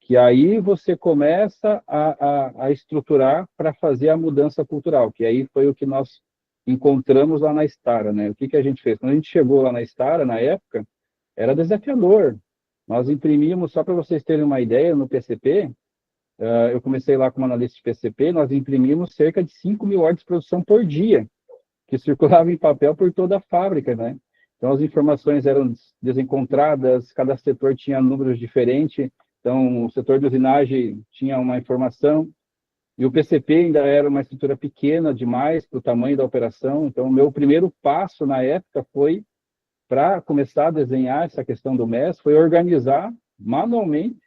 que aí você começa a estruturar para fazer a mudança cultural, que aí foi o que nós encontramos lá na Stara, né? O que a gente fez? Quando a gente chegou lá na Stara, na época, era desafiador. Nós imprimimos, só para vocês terem uma ideia, no PCP, eu comecei lá como analista de PCP, nós imprimimos cerca de 5.000 ordens de produção por dia, que circulavam em papel por toda a fábrica, né? Então, as informações eram desencontradas, cada setor tinha números diferentes, então, o setor de usinagem tinha uma informação, e o PCP ainda era uma estrutura pequena demais para o tamanho da operação, então, o meu primeiro passo na época foi, para começar a desenhar essa questão do MES, foi organizar manualmente,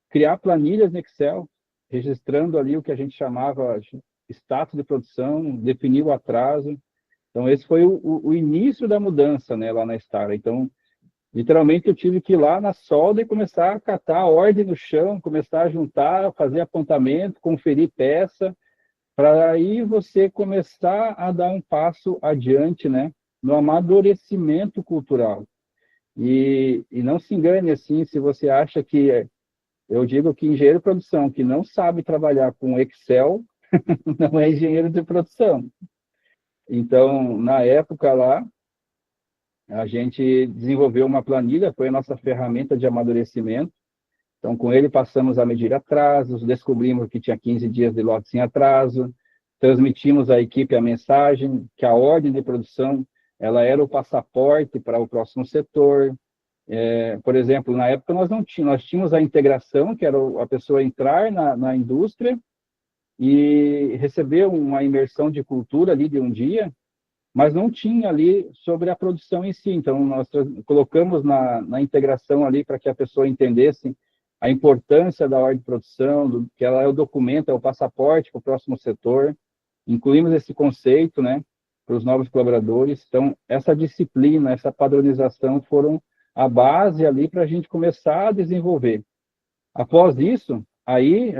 criar planilhas no Excel, registrando ali o que a gente chamava de status de produção, definir o atraso. Então, esse foi o início da mudança, né, lá na Stara. Então, literalmente, eu tive que ir lá na solda e começar a catar a ordem no chão, começar a juntar, fazer apontamento, conferir peça, para aí você começar a dar um passo adiante, né, no amadurecimento cultural. E não se engane, assim, se você acha que eu digo que engenheiro de produção que não sabe trabalhar com Excel não é engenheiro de produção. Então, na época lá, a gente desenvolveu uma planilha, foi a nossa ferramenta de amadurecimento. Então, com ele, passamos a medir atrasos, descobrimos que tinha 15 dias de lote sem atraso, transmitimos à equipe a mensagem que a ordem de produção ela era o passaporte para o próximo setor. Por exemplo, na época nós tínhamos a integração, que era a pessoa entrar na indústria e receber uma imersão de cultura ali de um dia, mas não tinha ali sobre a produção em si. Então, nós colocamos na integração ali para que a pessoa entendesse a importância da ordem de produção, que ela é o documento, é o passaporte para o próximo setor. Incluímos esse conceito, né, para os novos colaboradores. Então, essa disciplina, essa padronização foram a base ali para a gente começar a desenvolver. Após isso, Aí,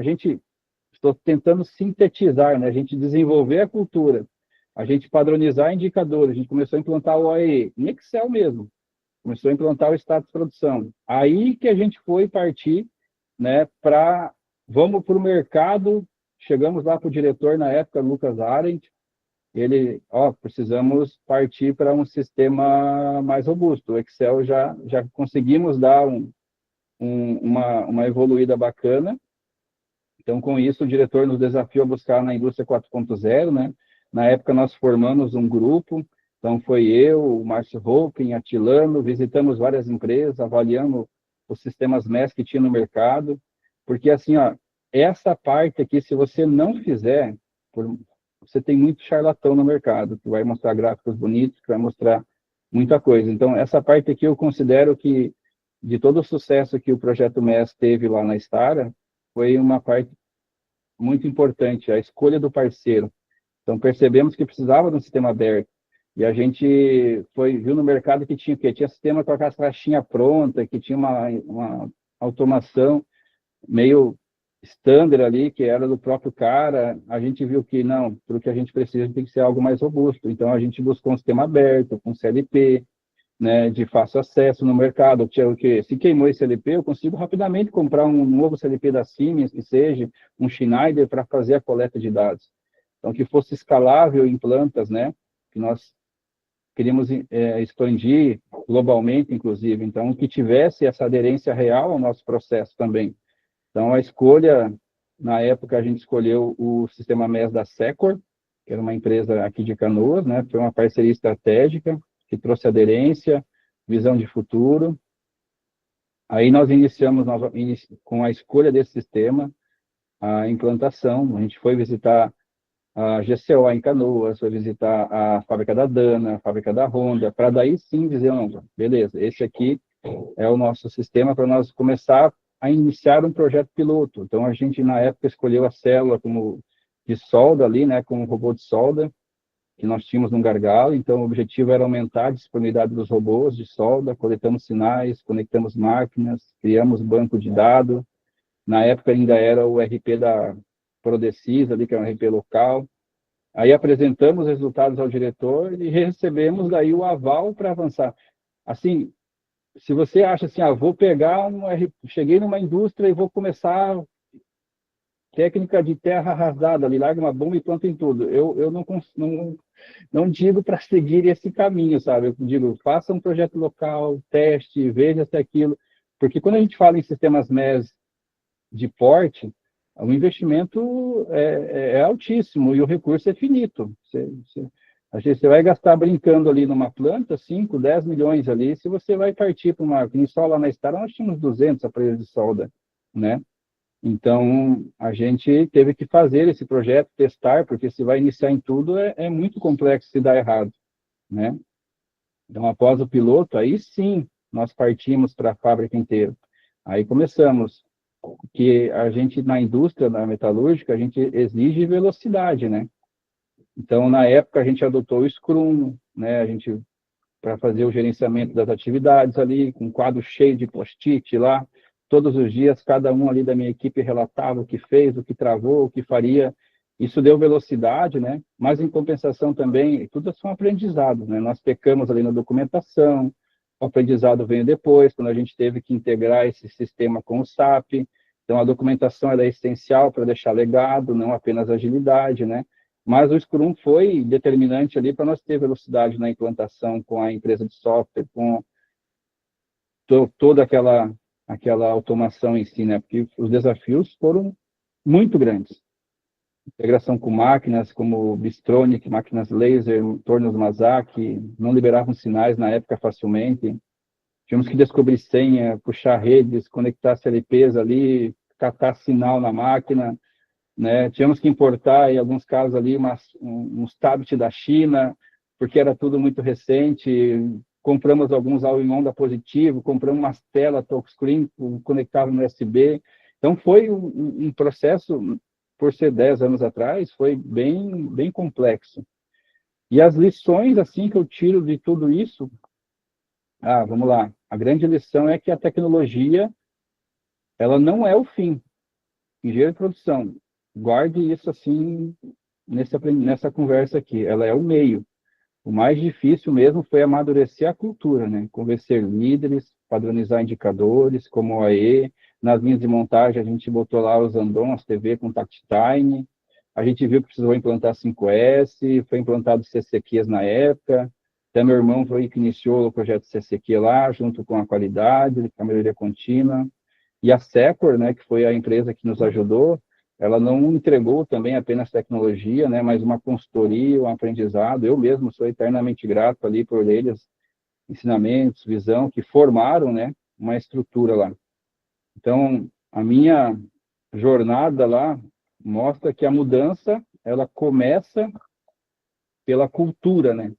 estou tentando sintetizar, né? A gente desenvolver a cultura, a gente padronizar indicadores, a gente começou a implantar o OEE, em Excel mesmo, começou a implantar o status de produção. Aí que a gente foi partir, né, vamos para o mercado, chegamos lá para o diretor na época, Lucas Arendt, precisamos partir para um sistema mais robusto. O Excel já conseguimos dar uma evoluída bacana. Então, com isso, o diretor nos desafiou a buscar na indústria 4.0, né? Na época, nós formamos um grupo, então foi eu, o Márcio Hopkin, Atilano, visitamos várias empresas, avaliamos os sistemas MES que tinha no mercado, porque, assim, essa parte aqui, se você não fizer, você tem muito charlatão no mercado, que vai mostrar gráficos bonitos, que vai mostrar muita coisa. Então, essa parte aqui eu considero que, de todo o sucesso que o projeto MES teve lá na Stara, foi uma parte muito importante, a escolha do parceiro. Então, percebemos que precisava de um sistema aberto. E a gente viu no mercado que tinha o quê? Tinha sistema com a caixinha pronta, que tinha uma automação meio standard ali, que era do próprio cara. A gente viu que, não, para o que a gente precisa, tem que ser algo mais robusto. Então, a gente buscou um sistema aberto, com CLP, né, de fácil acesso no mercado, que se queimou esse CLP, eu consigo rapidamente comprar um novo CLP da Siemens, que seja um Schneider, para fazer a coleta de dados. Então, que fosse escalável em plantas, né, que nós queríamos expandir globalmente, inclusive. Então, que tivesse essa aderência real ao nosso processo também. Então, a escolha, na época, a gente escolheu o sistema MES da Secor, que era uma empresa aqui de Canoas, né, foi uma parceria estratégica, que trouxe aderência, visão de futuro. Aí nós iniciamos com a escolha desse sistema, a implantação. A gente foi visitar a GCO em Canoas, foi visitar a fábrica da Dana, a fábrica da Honda, para daí sim dizer, não, beleza, esse aqui é o nosso sistema para nós começar a iniciar um projeto piloto. Então, a gente, na época, escolheu a célula de solda ali, né, como robô de solda, que nós tínhamos no gargalo. Então, o objetivo era aumentar a disponibilidade dos robôs de solda, coletamos sinais, conectamos máquinas, criamos banco de dados. Na época, ainda era o RP da Prodecis, ali, que é um RP local. Aí, apresentamos os resultados ao diretor e recebemos daí o aval para avançar. Assim, se você acha assim, vou pegar cheguei numa indústria e vou começar técnica de terra arrasada, ali larga uma bomba e planta em tudo. Eu não digo para seguir esse caminho, sabe? Eu digo, faça um projeto local, teste, veja se aquilo. Porque quando a gente fala em sistemas MES de porte, o investimento é altíssimo e o recurso é finito. Você vai gastar brincando ali numa planta 5, 10 milhões ali, se você vai partir para uma... Só lá na Stara nós tínhamos 200 aparelhos de solda, né? Então, a gente teve que fazer esse projeto, testar, porque se vai iniciar em tudo, é muito complexo se dar errado, né? Então, após o piloto, aí sim, nós partimos para a fábrica inteira. Aí começamos, que a gente, na indústria, na metalúrgica, a gente exige velocidade, né? Então, na época, a gente adotou o Scrum, né? Para fazer o gerenciamento das atividades ali, com um quadro cheio de post-it lá, todos os dias, cada um ali da minha equipe relatava o que fez, o que travou, o que faria. Isso deu velocidade, né? Mas, em compensação também, tudo são aprendizados, né? Nós pecamos ali na documentação, o aprendizado veio depois, quando a gente teve que integrar esse sistema com o SAP. Então, a documentação é essencial para deixar legado, não apenas agilidade, né? Mas o Scrum foi determinante ali para nós ter velocidade na implantação com a empresa de software, com toda aquela automação em si, né? Porque os desafios foram muito grandes. Integração com máquinas como Bystronic, máquinas laser, tornos Mazak, não liberavam sinais na época facilmente. Tínhamos que descobrir senha, puxar redes, conectar CLPs ali, catar sinal na máquina, né? Tínhamos que importar, em alguns casos ali, uns tablets da China, porque era tudo muito recente. Compramos alguns all-in-one da Positivo, compramos umas telas touchscreen conectadas no USB. Então, foi um processo, por ser 10 anos atrás, foi bem complexo. E as lições, assim, que eu tiro de tudo isso, vamos lá, a grande lição é que a tecnologia, ela não é o fim, engenheiro de produção, guarde isso assim nessa conversa aqui, ela é o meio. O mais difícil mesmo foi amadurecer a cultura, né? Convencer líderes, padronizar indicadores, como o AE. Nas linhas de montagem, a gente botou lá os Andon, as TV com Tactime. A gente viu que precisou implantar 5S, foi implantado CCQs na época. Até meu irmão foi que iniciou o projeto CCQ lá, junto com a qualidade, a melhoria contínua. E a Secor, né, que foi a empresa que nos ajudou, ela não entregou também apenas tecnologia, né, mas uma consultoria, um aprendizado. Eu mesmo sou eternamente grato ali por eles, ensinamentos, visão, que formaram, né, uma estrutura lá. Então, a minha jornada lá mostra que a mudança, ela começa pela cultura, né,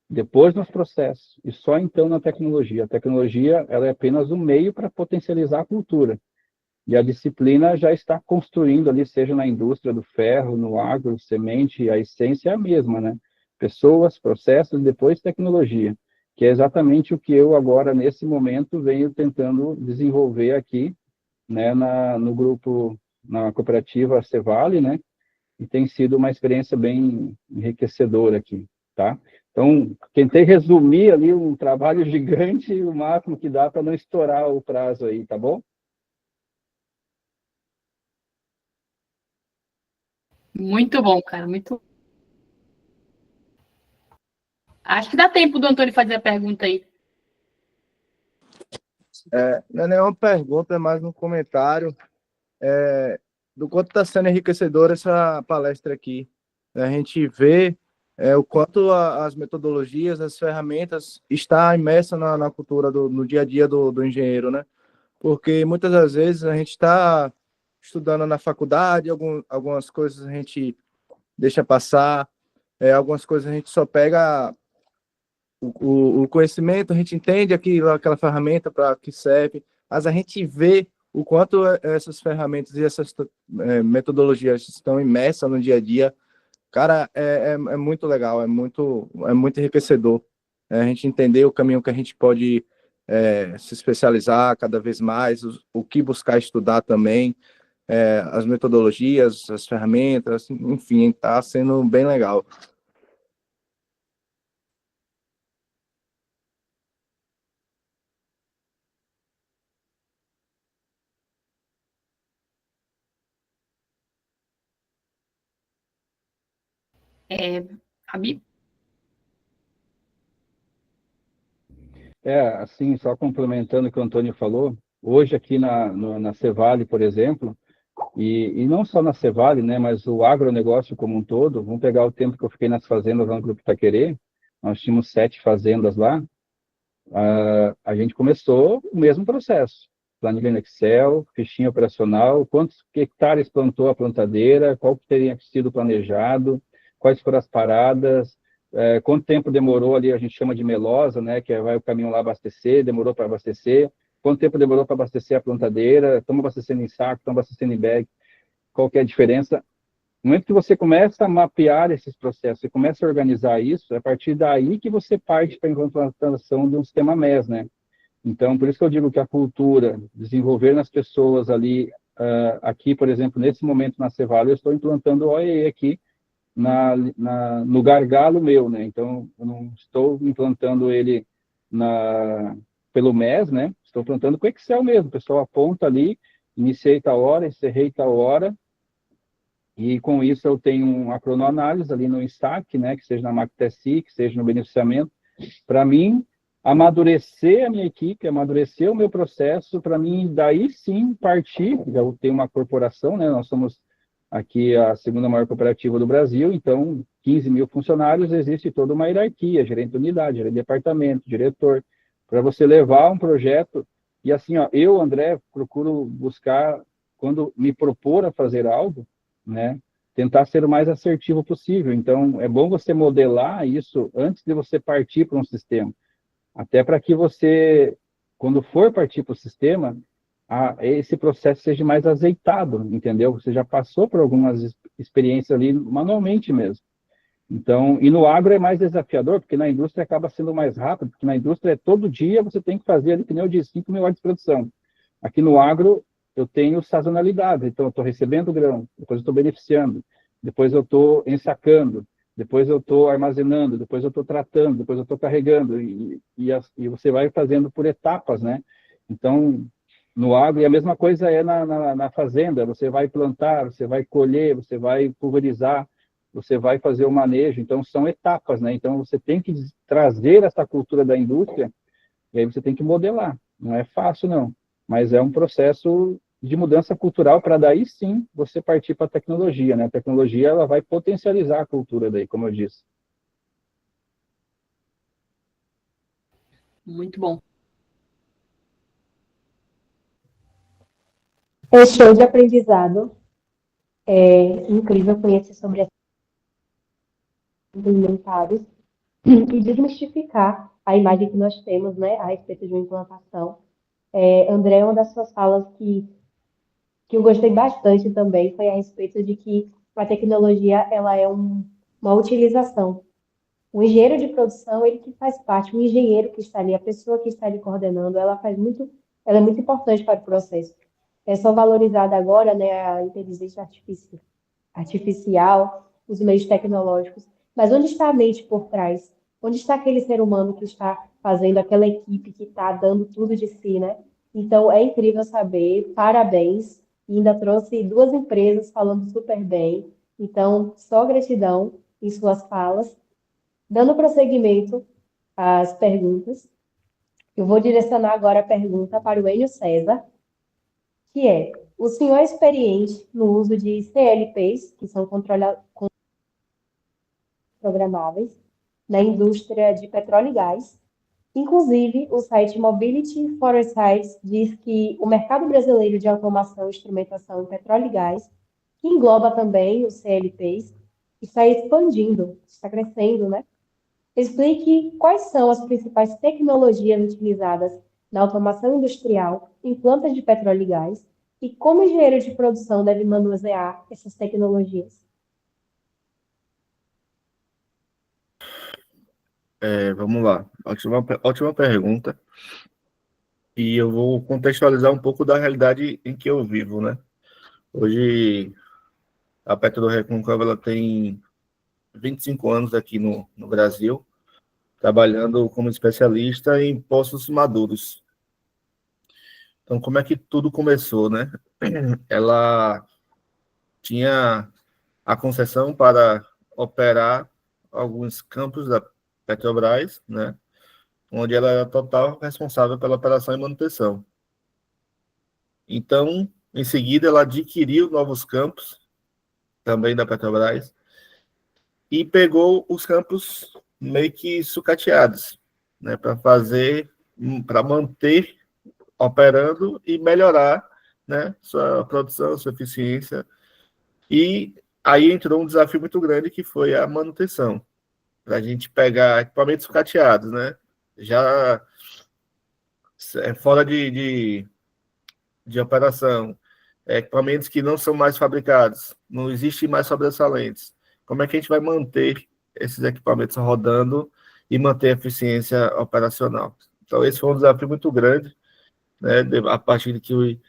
depois nos processos, e só então na tecnologia. A tecnologia, ela é apenas um meio para potencializar a cultura. E a disciplina já está construindo ali, seja na indústria do ferro, no agro, semente, a essência é a mesma, né? Pessoas, processos, e depois tecnologia, que é exatamente o que eu agora, nesse momento, venho tentando desenvolver aqui, né, no grupo, na cooperativa Cevale, né? E tem sido uma experiência bem enriquecedora aqui, tá? Então, tentei resumir ali um trabalho gigante, o máximo que dá para não estourar o prazo aí, tá bom? Muito bom, cara. Muito. Acho que dá tempo do Antônio fazer a pergunta aí. Não é nenhuma pergunta, é mais um comentário do quanto está sendo enriquecedora essa palestra aqui. A gente vê o quanto as metodologias, as ferramentas estão imersas na cultura, no dia a dia do engenheiro, né? Porque muitas das vezes a gente está estudando na faculdade, algumas coisas a gente deixa passar, algumas coisas a gente só pega o conhecimento, a gente entende aquela ferramenta para que serve, mas a gente vê o quanto essas ferramentas e essas metodologias estão imersas no dia a dia. Cara, é muito legal, é muito enriquecedor. A gente entender o caminho que a gente pode se especializar cada vez mais, o que buscar estudar também, as metodologias, as ferramentas, enfim, está sendo bem legal. A Mi- Assim, só complementando o que o Antônio falou, hoje aqui na Cevale, por exemplo, e não só na Cevale, né, mas o agronegócio como um todo, vamos pegar o tempo que eu fiquei nas fazendas lá no Grupo Itaquerê, nós tínhamos 7 fazendas lá, a gente começou o mesmo processo, planilha no Excel, fichinha operacional, quantos hectares plantou a plantadeira, qual que teria sido planejado, quais foram as paradas, quanto tempo demorou ali, a gente chama de melosa, né, que vai o caminhão lá abastecer, demorou para abastecer, quanto tempo demorou para abastecer a plantadeira, estamos abastecendo em saco, estamos abastecendo em bag, qual que é a diferença? No momento que você começa a mapear esses processos, você começa a organizar isso, é a partir daí que você parte para a implantação de um sistema MES, né? Então, por isso que eu digo que a cultura, desenvolver nas pessoas ali, aqui, por exemplo, nesse momento na Cevale, eu estou implantando o OEE aqui no gargalo meu, né? Então, eu não estou implantando ele pelo MES, né? Estou implantando com Excel mesmo. O pessoal aponta ali, iniciei tal hora, encerrei tal hora, e com isso eu tenho uma cronoanálise ali no INSAC, né? Que seja na MACTSI, que seja no beneficiamento, para mim amadurecer a minha equipe, amadurecer o meu processo, para mim daí sim partir, já tenho uma corporação, né? Nós somos aqui a segunda maior cooperativa do Brasil, então 15 mil funcionários, existe toda uma hierarquia, gerente de unidade, gerente de departamento, diretor, para você levar um projeto, e assim, ó, eu, André, procuro buscar, quando me propor a fazer algo, né, tentar ser o mais assertivo possível, então é bom você modelar isso antes de você partir para um sistema, até para que você, quando for partir para o sistema, esse processo seja mais azeitado, entendeu? Você já passou por algumas experiências ali manualmente mesmo. Então, e no agro é mais desafiador, porque na indústria acaba sendo mais rápido, porque na indústria todo dia você tem que fazer ali, que nem eu disse, 5 mil horas de produção. Aqui no agro, eu tenho sazonalidade. Então, eu estou recebendo grão, depois eu estou beneficiando, depois eu estou ensacando, depois eu estou armazenando, depois eu estou tratando, depois eu estou carregando, e você vai fazendo por etapas, né? Então, no agro, e a mesma coisa é na fazenda, você vai plantar, você vai colher, você vai pulverizar, você vai fazer o manejo, então são etapas, né? Então, você tem que trazer essa cultura da indústria, e aí você tem que modelar. Não é fácil, não, mas é um processo de mudança cultural para daí sim você partir para a tecnologia, né? A tecnologia ela vai potencializar a cultura daí, como eu disse. Muito bom. É show de aprendizado. É incrível conhecer sobre implementados e desmistificar a imagem que nós temos, né, a respeito de uma implantação. André, uma das suas falas que eu gostei bastante também foi a respeito de que a tecnologia ela é uma utilização. O engenheiro de produção, ele que faz parte, o engenheiro que está ali, a pessoa que está ali coordenando, ela é muito importante para o processo. É só valorizada agora, né, a inteligência artificial, os meios tecnológicos. Mas onde está a mente por trás? Onde está aquele ser humano que está fazendo, aquela equipe que está dando tudo de si, né? Então, é incrível saber, parabéns. E ainda trouxe duas empresas falando super bem. Então, só gratidão em suas falas. Dando prosseguimento às perguntas, eu vou direcionar agora a pergunta para o Enio César, que é: o senhor é experiente no uso de CLPs, que são programáveis, na indústria de petróleo e gás. Inclusive, o site Mobility Foresight diz que o mercado brasileiro de automação e instrumentação em petróleo e gás, que engloba também os CLPs, está expandindo, está crescendo, né? Explique quais são as principais tecnologias utilizadas na automação industrial em plantas de petróleo e gás e como o engenheiro de produção deve manusear essas tecnologias. Vamos lá. Ótima pergunta. E eu vou contextualizar um pouco da realidade em que eu vivo, né? Hoje, a PetroRecôncavo ela tem 25 anos aqui no Brasil, trabalhando como especialista em poços maduros. Então, como é que tudo começou, né? Ela tinha a concessão para operar alguns campos da Petrobras, né? Onde ela era total responsável pela operação e manutenção. Então, em seguida, ela adquiriu novos campos, também da Petrobras, e pegou os campos meio que sucateados, né, para manter operando e melhorar, né, sua produção, sua eficiência. E aí entrou um desafio muito grande que foi a manutenção, para a gente pegar equipamentos sucateados, né, já fora de operação, equipamentos que não são mais fabricados, não existe mais sobressalentes. Como é que a gente vai manter esses equipamentos rodando e manter a eficiência operacional? Então, esse foi um desafio muito grande, né? A partir de que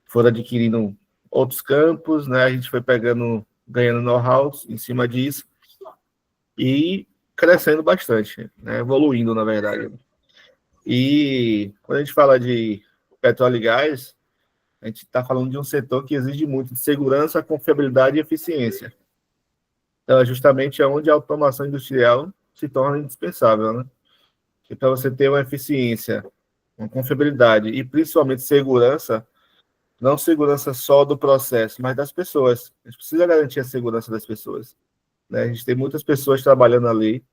foram adquirindo outros campos, né? A gente foi ganhando know-how em cima disso e crescendo bastante, né? Evoluindo, na verdade. E quando a gente fala de petróleo e gás, a gente está falando de um setor que exige muito de segurança, confiabilidade e eficiência. Então, é justamente onde a automação industrial se torna indispensável, né? E para você ter uma eficiência, uma confiabilidade e principalmente segurança, não segurança só do processo, mas das pessoas. A gente precisa garantir a segurança das pessoas, né? A gente tem muitas pessoas trabalhando ali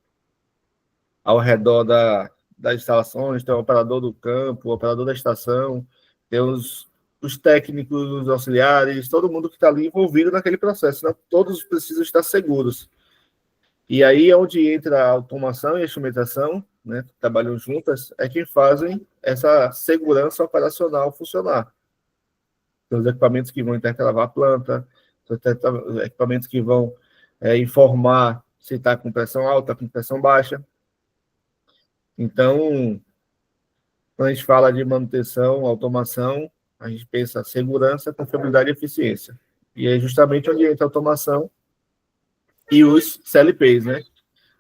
ao redor das instalações, tem o operador do campo, o operador da estação, tem os técnicos, os auxiliares, todo mundo que está ali envolvido naquele processo, né? Todos precisam estar seguros. E aí é onde entra a automação e a instrumentação, né, que trabalham juntas, é quem fazem essa segurança operacional funcionar. Tem os equipamentos que vão intercalar a planta, os equipamentos que vão informar se está com pressão alta, com pressão baixa. Então, quando a gente fala de manutenção, automação, A gente pensa segurança, confiabilidade e eficiência. E é justamente onde entra a automação e os CLPs, né?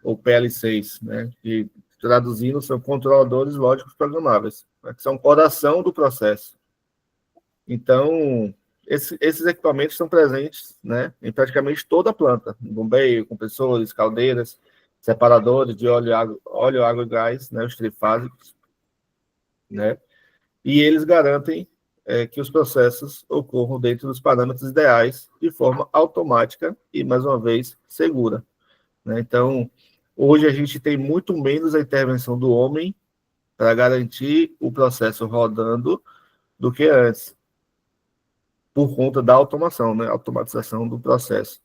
Ou PL6, né? Que, traduzindo, são controladores lógicos programáveis, né? Que são o coração do processo. Então, esses equipamentos estão presentes, né, em praticamente toda a planta, bombeio, compressores, caldeiras, separadores de óleo, água e gás, né, os trifásicos, né, e eles garantem que os processos ocorram dentro dos parâmetros ideais, de forma automática e, mais uma vez, segura, né? Então, hoje a gente tem muito menos a intervenção do homem para garantir o processo rodando do que antes, por conta da automação, né, automatização do processo.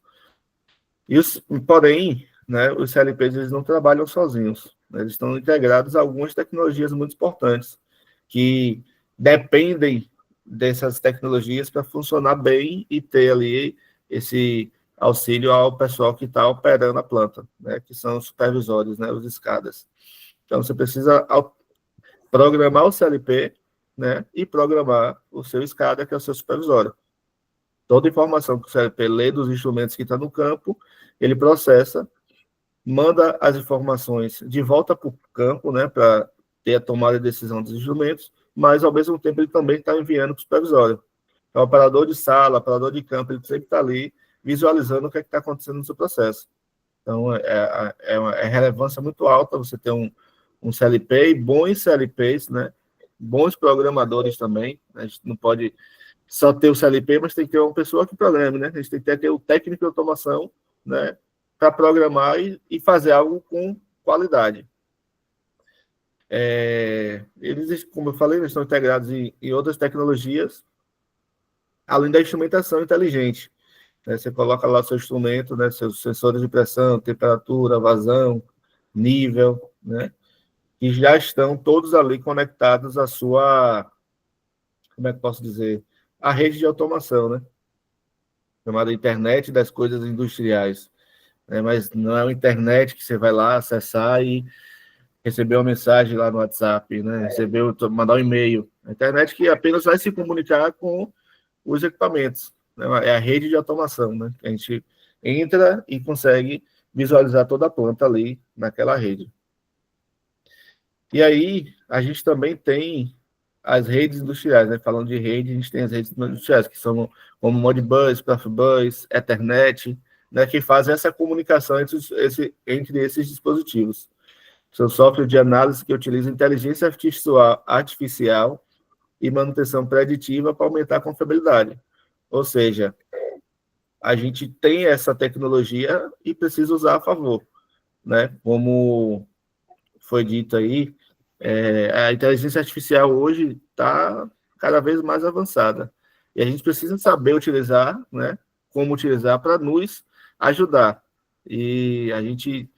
Porém, né, os CLPs eles não trabalham sozinhos, né, eles estão integrados a algumas tecnologias muito importantes, que dependem dessas tecnologias para funcionar bem e ter ali esse auxílio ao pessoal que está operando a planta, né, que são os supervisores, né, os escadas. Então, você precisa programar o CLP, né, e programar o seu escada, que é o seu supervisório. Toda informação que o CLP lê dos instrumentos que estão no campo, ele processa, manda as informações de volta para o campo, né, para ter a tomada de decisão dos instrumentos, mas, ao mesmo tempo, ele também está enviando para o supervisório. Então, o operador de sala, o operador de campo, ele sempre está ali visualizando o que é está acontecendo no seu processo. Então, é relevância muito alta você ter um CLP e bons CLPs, né, bons programadores também. A gente não pode só ter o CLP, mas tem que ter uma pessoa que programe, né? A gente tem que ter o técnico de automação, né, para programar e fazer algo com qualidade. Eles, como eu falei, eles estão integrados em outras tecnologias, além da instrumentação inteligente, né? Você coloca lá o seu instrumento, né, seus sensores de pressão, temperatura, vazão, nível, né, que já estão todos ali conectados à sua, como é que posso dizer, a rede de automação, né? Chamada internet das coisas industriais. Mas não é uma internet que você vai lá acessar e receber uma mensagem lá no WhatsApp, né? Mandar um e-mail. A internet que apenas vai se comunicar com os equipamentos, né? É a rede de automação, né? A gente entra e consegue visualizar toda a planta ali naquela rede. E aí, a gente também tem as redes industriais, né? Falando de rede, a gente tem as redes industriais, que são como Modbus, Profibus, Ethernet, né? Que fazem essa comunicação entre esses dispositivos. São software de análise que utiliza inteligência artificial e manutenção preditiva para aumentar a confiabilidade. Ou seja, a gente tem essa tecnologia e precisa usar a favor, né? Como foi dito aí, a inteligência artificial hoje está cada vez mais avançada. E a gente precisa saber utilizar, né? Como utilizar para nos ajudar. E a gente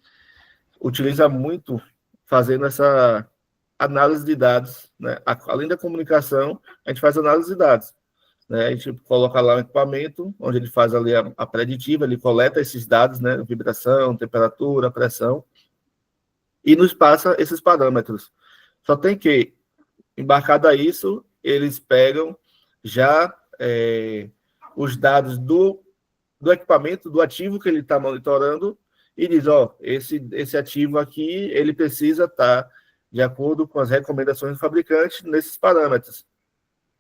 utiliza muito fazendo essa análise de dados, né? Além da comunicação, a gente faz análise de dados, né? A gente coloca lá um equipamento, onde ele faz ali a preditiva, ele coleta esses dados, né? Vibração, temperatura, pressão, e nos passa esses parâmetros. Só tem que, embarcado a isso, eles pegam já os dados do equipamento, do ativo que ele está monitorando, e diz, esse ativo aqui, ele precisa estar de acordo com as recomendações do fabricante nesses parâmetros.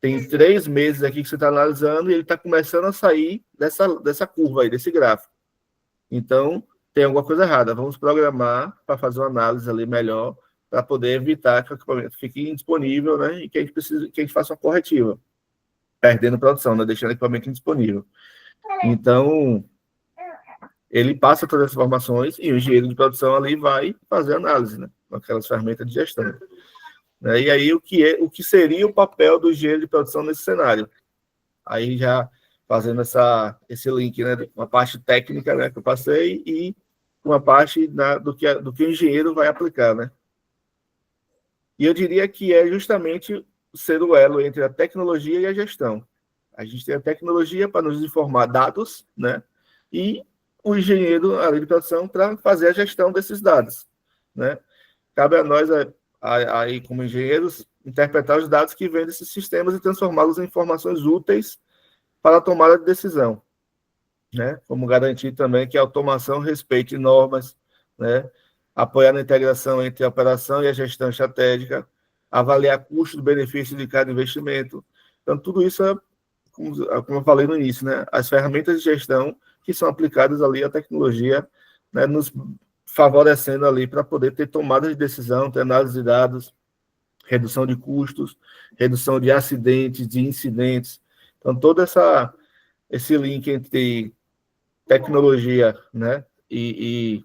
Tem 3 meses aqui que você está analisando e ele está começando a sair dessa curva aí, desse gráfico. Então, tem alguma coisa errada. Vamos programar para fazer uma análise ali melhor, para poder evitar que o equipamento fique indisponível, né? E que a gente faça uma corretiva, perdendo produção, né? Deixando o equipamento indisponível. Então, ele passa todas as informações e o engenheiro de produção ali vai fazer análise, né? Com aquelas ferramentas de gestão. E aí, o que seria o papel do engenheiro de produção nesse cenário? Aí já fazendo esse link, né? Uma parte técnica, né, que eu passei e uma parte do que o engenheiro vai aplicar, né? E eu diria que é justamente ser o elo entre a tecnologia e a gestão. A gente tem a tecnologia para nos informar dados, né? E o engenheiro, a de produção, para fazer a gestão desses dados, né? Cabe a nós, aí como engenheiros, interpretar os dados que vêm desses sistemas e transformá-los em informações úteis para a tomada de decisão, né? Como garantir também que a automação respeite normas, né? Apoiar na integração entre a operação e a gestão estratégica, avaliar custo-benefício de cada investimento. Então, tudo isso é, como eu falei no início, né? As ferramentas de gestão que são aplicadas ali à tecnologia, né? Nos favorecendo ali para poder ter tomada de decisão, ter análise de dados, redução de custos, redução de acidentes, de incidentes. Então, todo esse link entre tecnologia, né, e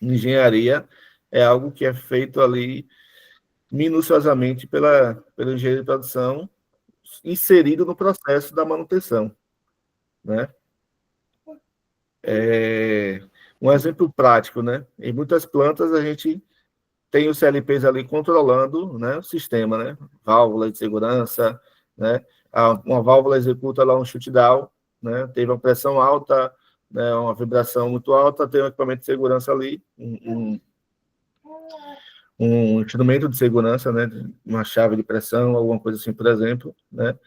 engenharia é algo que é feito ali minuciosamente pelo engenheiro de produção, inserido no processo da manutenção, né? Um exemplo prático, né? Em muitas plantas a gente tem os CLPs ali controlando, né, o sistema, né? Válvula de segurança, né? Uma válvula executa lá um shutdown, né? Teve uma pressão alta, né, uma vibração muito alta, tem um equipamento de segurança ali, um instrumento de segurança, né? Uma chave de pressão, alguma coisa assim, por exemplo, né?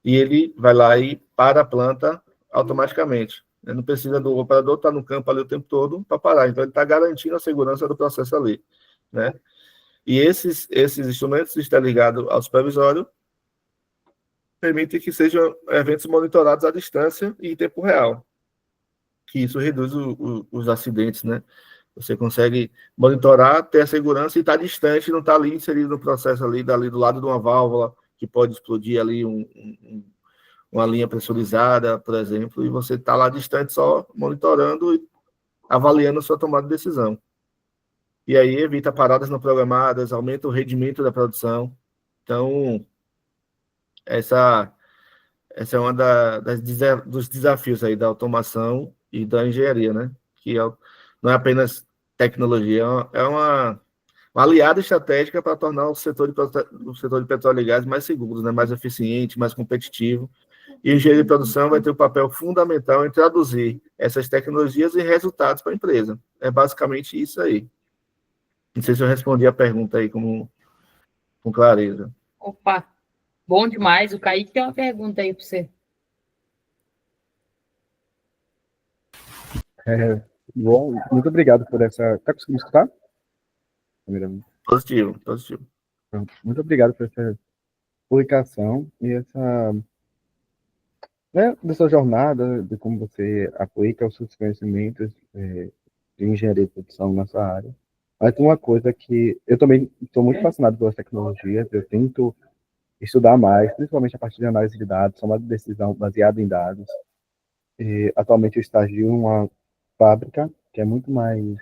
E ele vai lá e para a planta automaticamente. Não precisa do operador estar no campo ali o tempo todo para parar. Então, ele está garantindo a segurança do processo ali, né? E esses instrumentos estão ligados ao supervisório, permitem que sejam eventos monitorados à distância e em tempo real, que isso reduz os acidentes, né? Você consegue monitorar, ter a segurança e estar distante, não estar ali inserido no processo ali do lado de uma válvula, que pode explodir ali uma linha pressurizada, por exemplo, e você está lá distante só monitorando e avaliando a sua tomada de decisão. E aí evita paradas não programadas, aumenta o rendimento da produção. Então, essa é uma dos desafios aí da automação e da engenharia, né? Que não é apenas tecnologia, é uma aliada estratégica para tornar o setor de petróleo e gás mais seguro, né? Mais eficiente, mais competitivo. E o engenheiro de produção vai ter um papel fundamental em traduzir essas tecnologias em resultados para a empresa. É basicamente isso aí. Não sei se eu respondi a pergunta aí com clareza. Opa, bom demais. O Kaique tem uma pergunta aí para você. Bom, muito obrigado por essa... Tá conseguindo escutar? Positivo. Muito obrigado por essa publicação e dessa jornada, de como você aplica os seus conhecimentos de engenharia de produção nessa área. Mas tem uma coisa que eu também estou muito fascinado pelas tecnologias, eu tento estudar mais, principalmente a partir de análise de dados, tomada de decisão baseada em dados. E, atualmente eu estagio em uma fábrica que é muito mais...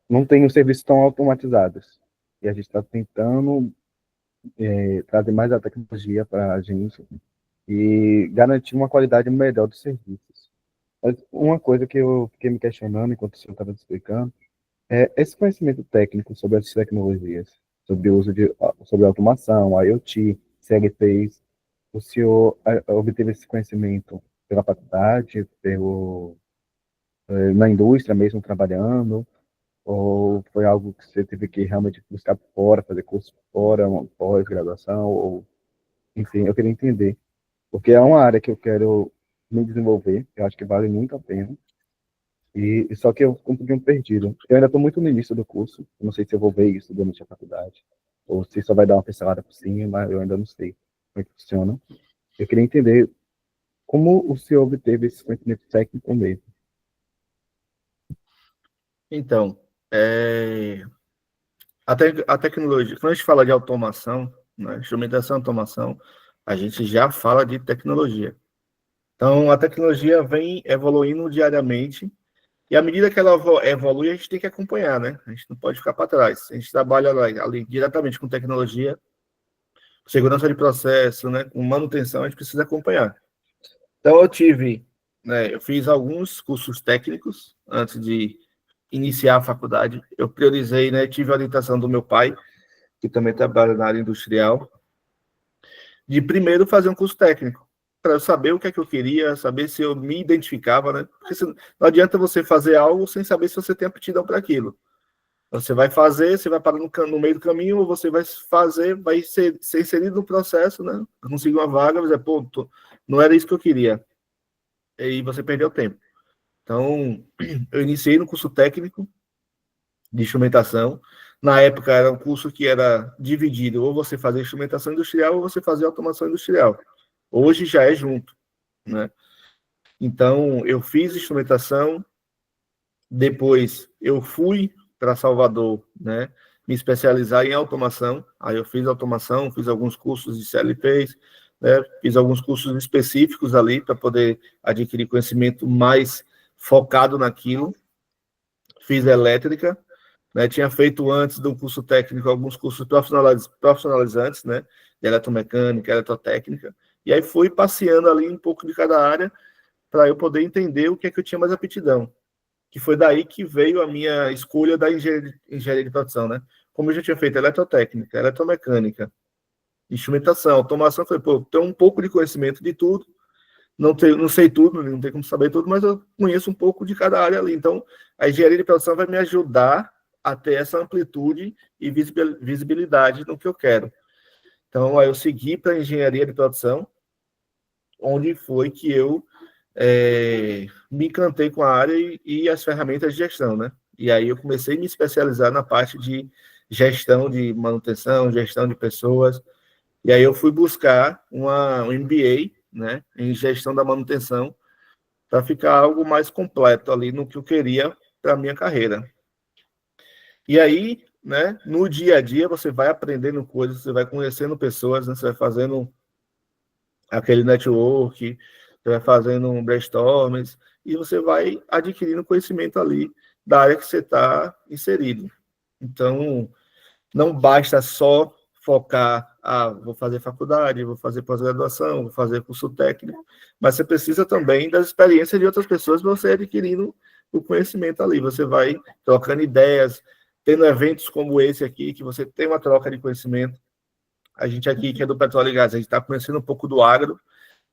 Não tem os serviços tão automatizados. E a gente está tentando trazer mais a tecnologia para a gente e garantir uma qualidade melhor dos serviços. Mas uma coisa que eu fiquei me questionando enquanto o senhor estava explicando é esse conhecimento técnico sobre as tecnologias, sobre o uso sobre automação, IoT, CLPs. O senhor obteve esse conhecimento pela faculdade, na indústria mesmo, trabalhando, ou foi algo que você teve que realmente buscar fora, fazer curso fora, uma pós-graduação, ou enfim, eu queria entender, porque é uma área que eu quero me desenvolver, eu acho que vale muito a pena, e só que eu fico um pouquinho perdido. Eu ainda estou muito no início do curso, eu não sei se eu vou ver isso durante a faculdade, ou se só vai dar uma pincelada por cima, eu ainda não sei como é que funciona. Eu queria entender como o senhor obteve esse conhecimento técnico mesmo. Então, a tecnologia, quando a gente fala de automação, né, instrumentação e automação, a gente já fala de tecnologia. Então, a tecnologia vem evoluindo diariamente, e à medida que ela evolui, a gente tem que acompanhar, né? A gente não pode ficar para trás. A gente trabalha ali diretamente com tecnologia, segurança de processo, né, com manutenção, a gente precisa acompanhar. Então, eu fiz alguns cursos técnicos antes de iniciar a faculdade. Eu priorizei, né, tive a orientação do meu pai, que também trabalha na área industrial, de primeiro fazer um curso técnico, para eu saber o que é que eu queria, saber se eu me identificava, né? Porque não adianta você fazer algo sem saber se você tem aptidão para aquilo. Você vai fazer, você vai parar no meio do caminho, ou você vai fazer, vai ser inserido no processo, né? Conseguir uma vaga, mas pô, não era isso que eu queria. E aí você perdeu tempo. Então, eu iniciei no curso técnico de instrumentação. Na época, era um curso que era dividido, ou você fazia instrumentação industrial, ou você fazia automação industrial. Hoje já é junto, né? Então, eu fiz instrumentação, depois eu fui para Salvador, né, me especializar em automação. Aí eu fiz automação, fiz alguns cursos de CLPs, né, fiz alguns cursos específicos ali para poder adquirir conhecimento mais focado naquilo. Fiz elétrica, né, tinha feito antes do curso técnico alguns cursos profissionalizantes, né, de eletromecânica, eletrotécnica, e aí fui passeando ali um pouco de cada área para eu poder entender o que é que eu tinha mais aptidão, que foi daí que veio a minha escolha da engenharia de produção, né? Como eu já tinha feito eletrotécnica, eletromecânica, instrumentação, automação, eu falei, pô, tenho um pouco de conhecimento de tudo, não sei tudo, não tem como saber tudo, mas eu conheço um pouco de cada área ali. Então, a engenharia de produção vai me ajudar a ter essa amplitude e visibilidade no que eu quero. Então, aí eu segui para a engenharia de produção, onde foi que eu me encantei com a área e as ferramentas de gestão, né? E aí eu comecei a me especializar na parte de gestão de manutenção, gestão de pessoas, e aí eu fui buscar um MBA, né, em gestão da manutenção, para ficar algo mais completo ali no que eu queria para a minha carreira. E aí, né, no dia a dia, você vai aprendendo coisas, você vai conhecendo pessoas, né, você vai fazendo aquele network, você vai fazendo um brainstorming, e você vai adquirindo conhecimento ali da área que você está inserido. Então, não basta só focar, vou fazer faculdade, vou fazer pós-graduação, vou fazer curso técnico, mas você precisa também das experiências de outras pessoas para você adquirindo o conhecimento ali. Você vai trocando ideias, tendo eventos como esse aqui, que você tem uma troca de conhecimento. A gente aqui, que é do Petróleo e Gás, a gente está conhecendo um pouco do agro,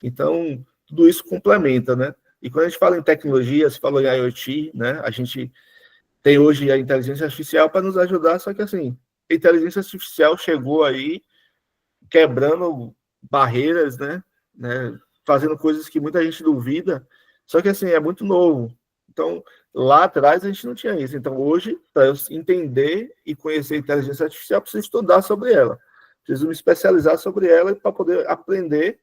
então tudo isso complementa, né? E quando a gente fala em tecnologia, se fala em IoT, né? A gente tem hoje a inteligência artificial para nos ajudar, só que assim, a inteligência artificial chegou aí quebrando barreiras, né? Fazendo coisas que muita gente duvida, só que assim, é muito novo. Então, lá atrás a gente não tinha isso. Então, hoje, para eu entender e conhecer a inteligência artificial, eu preciso estudar sobre ela. Preciso me especializar sobre ela para poder aprender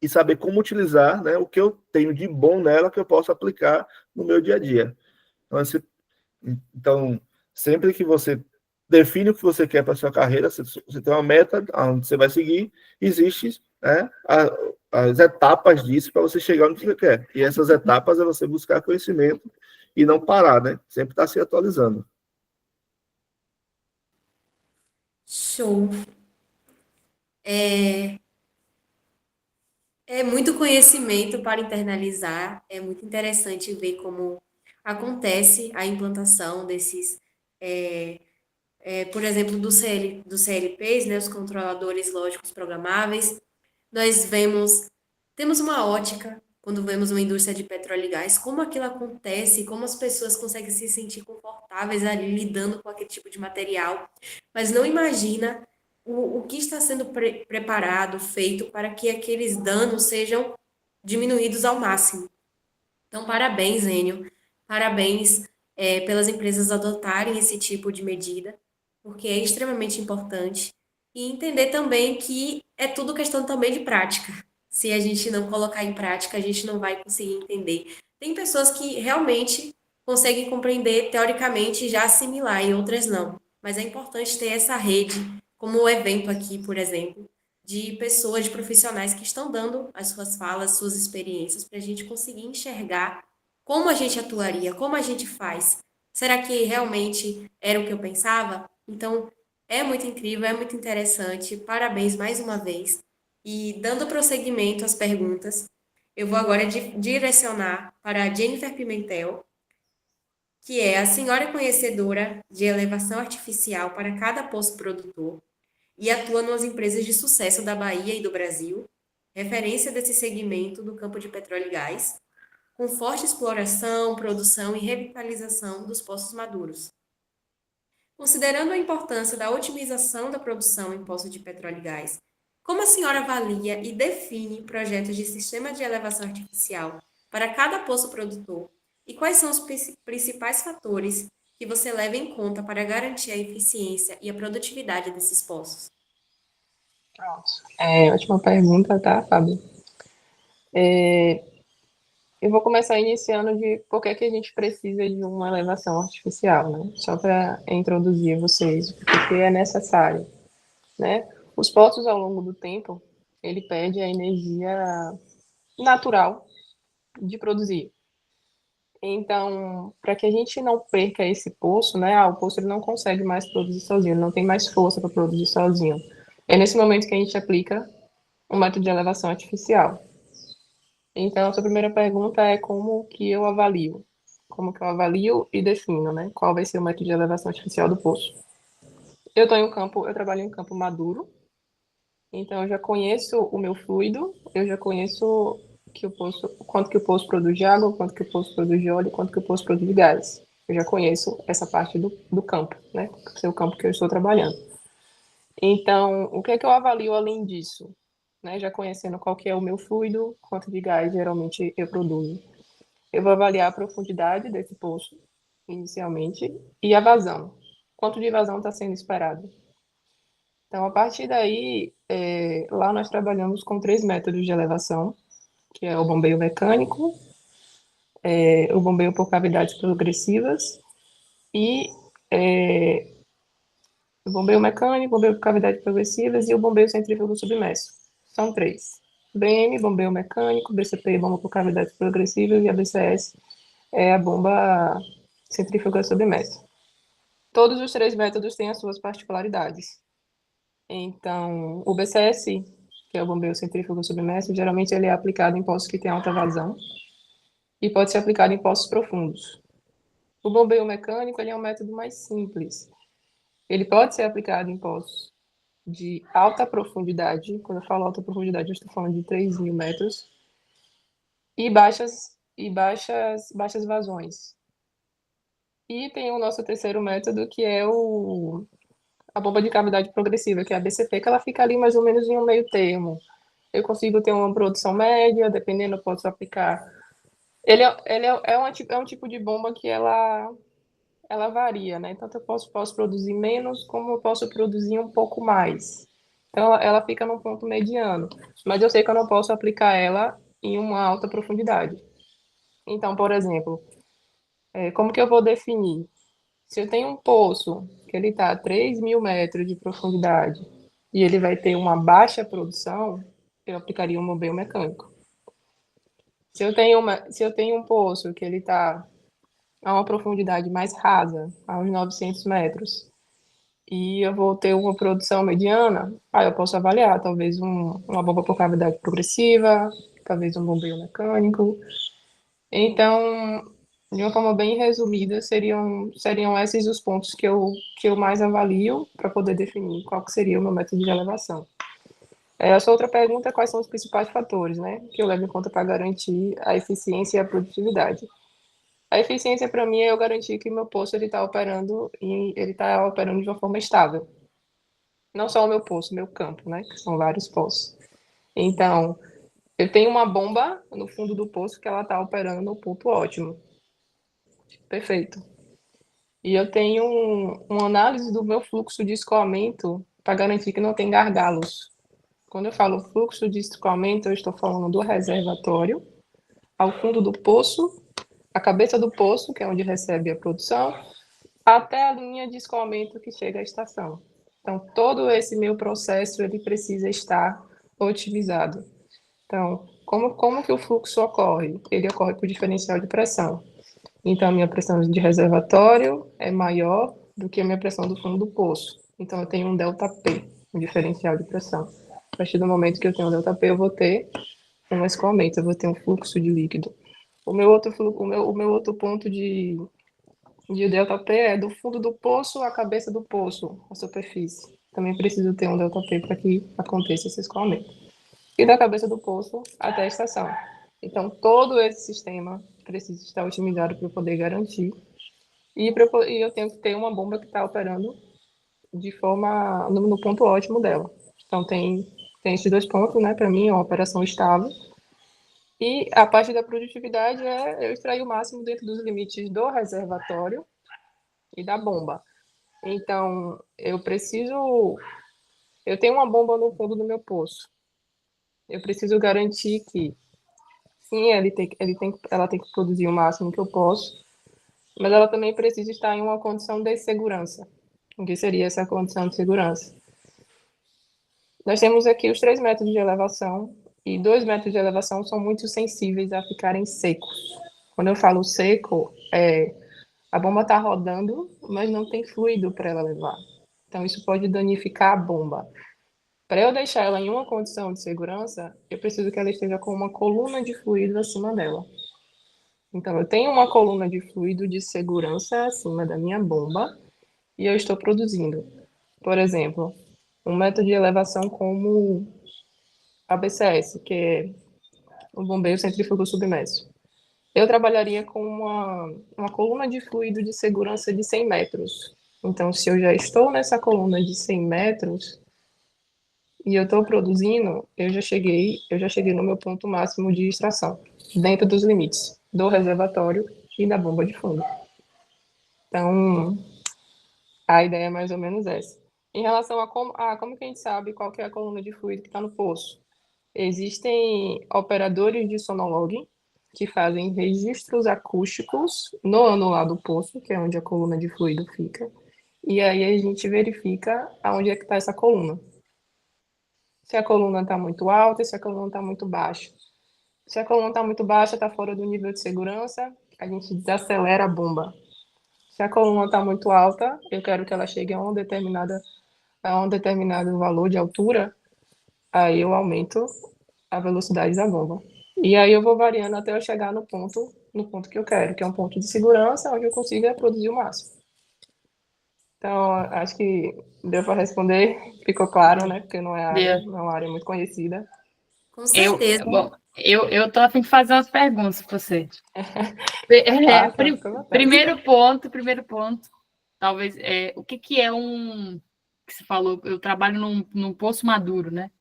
e saber como utilizar, né, o que eu tenho de bom nela que eu posso aplicar no meu dia a dia. Então, sempre que você define o que você quer para sua carreira, você tem uma meta onde você vai seguir, existe, né, as etapas disso para você chegar onde você quer. E essas etapas é você buscar conhecimento e não parar, né? Sempre estar se atualizando. Show. É, é muito conhecimento para internalizar. É muito interessante ver como acontece a implantação desses, por exemplo, do CLPs, né, os controladores lógicos programáveis. Nós temos uma ótica quando vemos uma indústria de petróleo e gás, como aquilo acontece, como as pessoas conseguem se sentir confortáveis ali lidando com aquele tipo de material, mas não imagina o que está sendo preparado, feito para que aqueles danos sejam diminuídos ao máximo. Então, parabéns, Enio, parabéns pelas empresas adotarem esse tipo de medida, porque é extremamente importante, e entender também que é tudo questão também de prática. Se a gente não colocar em prática, a gente não vai conseguir entender. Tem pessoas que realmente conseguem compreender teoricamente e já assimilar, e outras não. Mas é importante ter essa rede, como o evento aqui, por exemplo, de pessoas, de profissionais que estão dando as suas falas, suas experiências, para a gente conseguir enxergar como a gente atuaria, como a gente faz. Será que realmente era o que eu pensava? Então, é muito incrível, é muito interessante. Parabéns mais uma vez. E dando prosseguimento às perguntas, eu vou agora direcionar para a Jennifer Pimentel, que é a senhora conhecedora de elevação artificial para cada poço produtor e atua nas empresas de sucesso da Bahia e do Brasil, referência desse segmento do campo de petróleo e gás, com forte exploração, produção e revitalização dos poços maduros. Considerando a importância da otimização da produção em poços de petróleo e gás, como a senhora avalia e define projetos de sistema de elevação artificial para cada poço produtor? E quais são os principais fatores que você leva em conta para garantir a eficiência e a produtividade desses poços? Pronto. Ótima pergunta, tá, Fábio? Eu vou começar iniciando de por que que a gente precisa de uma elevação artificial, né? Só para introduzir vocês, porque é necessário, né? Os poços, ao longo do tempo, ele perde a energia natural de produzir. Então, para que a gente não perca esse poço, né? O poço ele não consegue mais produzir sozinho, ele não tem mais força para produzir sozinho. É nesse momento que a gente aplica o método de elevação artificial. Então, a sua primeira pergunta é como que eu avalio? Como que eu avalio e defino, né? Qual vai ser o método de elevação artificial do poço? Eu trabalho em campo maduro, então eu já conheço o meu fluido, eu já conheço quanto que o poço produz de água, quanto que o poço produz de óleo, quanto que o poço produz de gás. Eu já conheço essa parte do campo, né? Que é o campo que eu estou trabalhando. Então, o que é que eu avalio além disso? Né? Já conhecendo qual que é o meu fluido, quanto de gás geralmente eu produzo. Eu vou avaliar a profundidade desse poço, inicialmente, e a vazão. Quanto de vazão está sendo esperado? Então, a partir daí, lá nós trabalhamos com 3 métodos de elevação, que é o bombeio mecânico, o bombeio por cavidades progressivas e o bombeio mecânico, bombeio por cavidades progressivas e o bombeio centrífugo submerso. São 3. BM, bombeio mecânico, BCP, bomba por cavidades progressivas e a BCS é a bomba centrífuga submersa. Todos os 3 métodos têm as suas particularidades. Então, o BCS, que é o bombeio centrífugo submerso, geralmente ele é aplicado em poços que têm alta vazão e pode ser aplicado em poços profundos. O bombeio mecânico ele é um método mais simples. Ele pode ser aplicado em poços de alta profundidade. Quando eu falo alta profundidade, eu estou falando de 3.000 metros e baixas vazões. E tem o nosso terceiro método, que é a bomba de cavidade progressiva, que é a BCP, que ela fica ali mais ou menos em um meio termo. Eu consigo ter uma produção média, dependendo, eu posso aplicar. É um tipo de bomba que ela varia, né? Tanto eu posso produzir menos, como eu posso produzir um pouco mais. Então, ela fica num ponto mediano. Mas eu sei que eu não posso aplicar ela em uma alta profundidade. Então, por exemplo, como que eu vou definir? Se eu tenho um poço que ele está a 3.000 metros de profundidade e ele vai ter uma baixa produção, eu aplicaria um bombeio mecânico. Se eu tenho um poço que ele está a uma profundidade mais rasa, a uns 900 metros, e eu vou ter uma produção mediana, aí eu posso avaliar talvez uma bomba por cavidade progressiva, talvez um bombeio mecânico. Então, de uma forma bem resumida, seriam esses os pontos que eu mais avalio para poder definir qual que seria o meu método de elevação. A sua outra pergunta é quais são os principais fatores, né, que eu levo em conta para garantir a eficiência e a produtividade. A eficiência, para mim, é eu garantir que o meu poço está operando e ele está operando de uma forma estável. Não só o meu poço, o meu campo, né, que são vários poços. Então, eu tenho uma bomba no fundo do poço que ela está operando no ponto ótimo. Perfeito. E eu tenho uma análise do meu fluxo de escoamento para garantir que não tem gargalos. Quando eu falo fluxo de escoamento, eu estou falando do reservatório ao fundo do poço, a cabeça do poço, que é onde recebe a produção, até a linha de escoamento que chega à estação. Então, todo esse meu processo ele precisa estar otimizado. Então, como que o fluxo ocorre? Ele ocorre por diferencial de pressão. Então, a minha pressão de reservatório é maior do que a minha pressão do fundo do poço. Então, eu tenho um ΔP, um diferencial de pressão. A partir do momento que eu tenho um ΔP, eu vou ter um escoamento, eu vou ter um fluxo de líquido. O meu outro ponto de ΔP é do fundo do poço à cabeça do poço, a superfície. Também preciso ter um ΔP para que aconteça esse escoamento. E da cabeça do poço até a estação. Então, todo esse sistema precisa estar otimizado para poder garantir E eu tenho que ter uma bomba que está operando de forma no ponto ótimo dela. Então tem esses dois pontos, né? Para mim, é uma operação estável. E a parte da produtividade é eu extrair o máximo dentro dos limites do reservatório e da bomba. Então, eu tenho uma bomba no fundo do meu poço. Eu preciso garantir que, sim, ela tem que produzir o máximo que eu posso, mas ela também precisa estar em uma condição de segurança. O que seria essa condição de segurança? Nós temos aqui os 3 metros de elevação, e 2 metros de elevação são muito sensíveis a ficarem secos. Quando eu falo seco, a bomba está rodando, mas não tem fluido para ela levar. Então, isso pode danificar a bomba. Para eu deixar ela em uma condição de segurança, eu preciso que ela esteja com uma coluna de fluido acima dela. Então, eu tenho uma coluna de fluido de segurança acima da minha bomba e eu estou produzindo. Por exemplo, um método de elevação como a BCS, que é o bombeio centrífugo submerso. Eu trabalharia com uma coluna de fluido de segurança de 100 metros. Então, se eu já estou nessa coluna de 100 metros e eu estou produzindo, eu já cheguei no meu ponto máximo de extração, dentro dos limites do reservatório e da bomba de fundo. Então, a ideia é mais ou menos essa. Em relação a como que a gente sabe qual que é a coluna de fluido que está no poço? Existem operadores de sonolog que fazem registros acústicos no anular do poço, que é onde a coluna de fluido fica, e aí a gente verifica aonde é que está essa coluna. Se a coluna está muito alta e se a coluna está muito baixa. Se a coluna está muito baixa, está fora do nível de segurança, a gente desacelera a bomba. Se a coluna está muito alta, eu quero que ela chegue a um determinado valor de altura, aí eu aumento a velocidade da bomba. E aí eu vou variando até eu chegar no ponto que eu quero, que é um ponto de segurança, onde eu consiga produzir o máximo. Então, acho que deu para responder, ficou claro, né? Porque não é uma área muito conhecida. Com certeza. Eu tô a fim de fazer umas perguntas para você. Primeiro ponto, talvez, o que é que você falou, eu trabalho num poço maduro, né?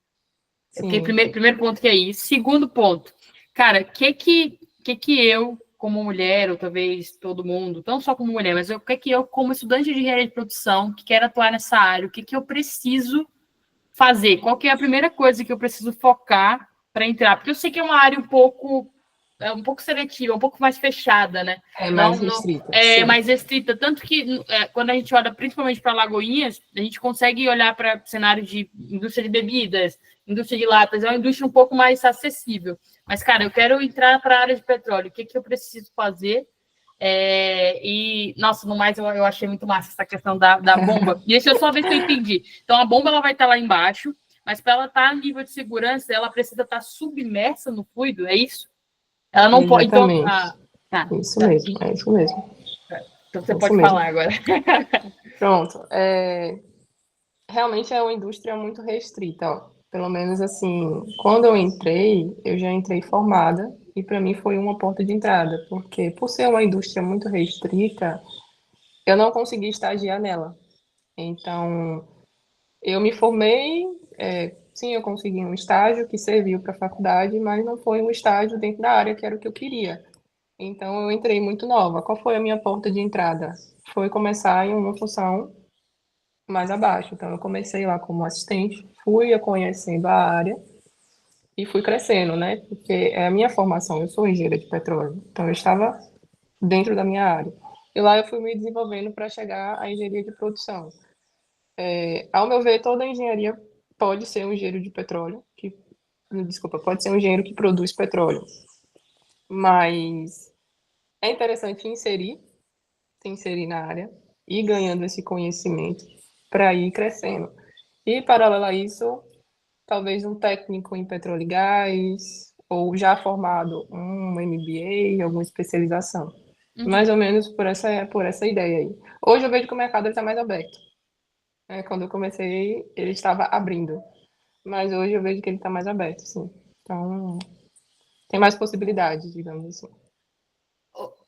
Primeiro ponto que é isso. Segundo ponto, cara, que eu, como mulher, ou talvez todo mundo, não só como mulher, mas o que eu, como estudante de engenharia de produção, que quero atuar nessa área, o que eu preciso fazer? Qual que é a primeira coisa que eu preciso focar para entrar? Porque eu sei que é uma área um pouco seletiva, um pouco mais fechada, né? É mais restrita. É mais restrita, tanto que quando a gente olha principalmente para Lagoinhas, a gente consegue olhar para cenário de indústria de bebidas, indústria de latas, é uma indústria um pouco mais acessível. Mas, cara, eu quero entrar para a área de petróleo, o que eu preciso fazer? Nossa, no mais, eu achei muito massa essa questão da bomba. E deixa eu só ver se eu entendi. Então, a bomba ela vai estar lá embaixo, mas para ela estar a nível de segurança, ela precisa estar submersa no fluido, é isso? Ela não pode. Então, Isso mesmo, é isso mesmo. Então você pode falar agora. Pronto. Realmente é uma indústria muito restrita, ó. Pelo menos assim, quando eu já entrei formada, e para mim foi uma porta de entrada, porque por ser uma indústria muito restrita, eu não consegui estagiar nela. Então, eu me formei, sim, eu consegui um estágio que serviu para a faculdade, mas não foi um estágio dentro da área que era o que eu queria. Então, eu entrei muito nova. Qual foi a minha porta de entrada? Foi começar em uma função mais abaixo. Então, eu comecei lá como assistente, fui conhecendo a área e fui crescendo, né? Porque é a minha formação, eu sou engenheira de petróleo, então eu estava dentro da minha área. E lá eu fui me desenvolvendo para chegar à engenharia de produção. Ao meu ver, toda engenharia pode ser um engenheiro de petróleo, pode ser um engenheiro que produz petróleo. Mas é interessante se inserir na área, ir ganhando esse conhecimento para ir crescendo. E, paralelo a isso, talvez um técnico em petróleo e gás, ou já formado um MBA, alguma especialização. Mais ou menos por essa ideia aí. Hoje eu vejo que o mercado está mais aberto. Quando eu comecei, ele estava abrindo. Mas hoje eu vejo que ele está mais aberto, sim. Então, tem mais possibilidades, digamos assim.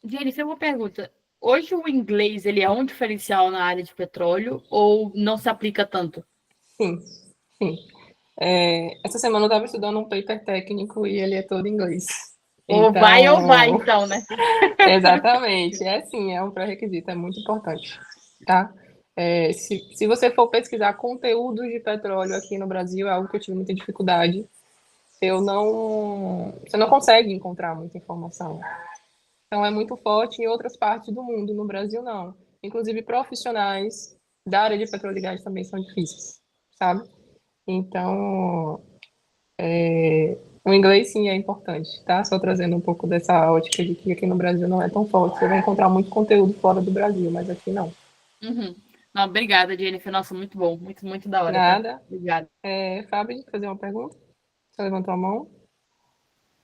Jennifer, uma pergunta. hoje o inglês ele é um diferencial na área de petróleo ou não se aplica tanto? Sim, sim. Essa semana eu estava estudando um paper técnico e ele é todo em inglês. Ou vai ou vai, Então, então, né? exatamente, sim, é um pré-requisito, é muito importante, tá? Se você for pesquisar conteúdos de petróleo aqui no Brasil, é algo que eu tive muita dificuldade. Você não consegue encontrar muita informação. Então, é muito forte em outras partes do mundo, no Brasil não. Inclusive, profissionais da área de petróleo e gás também são difíceis, sabe? Então, o inglês sim é importante, tá? Só trazendo um pouco dessa ótica de que aqui no Brasil não é tão forte. Você vai encontrar muito conteúdo fora do Brasil, mas aqui não. Uhum. Não, obrigada, Jennifer. Nossa, muito bom. Muito, muito da hora, tá? Nada. Obrigada. Fábio, fazer uma pergunta? Você levantou a mão?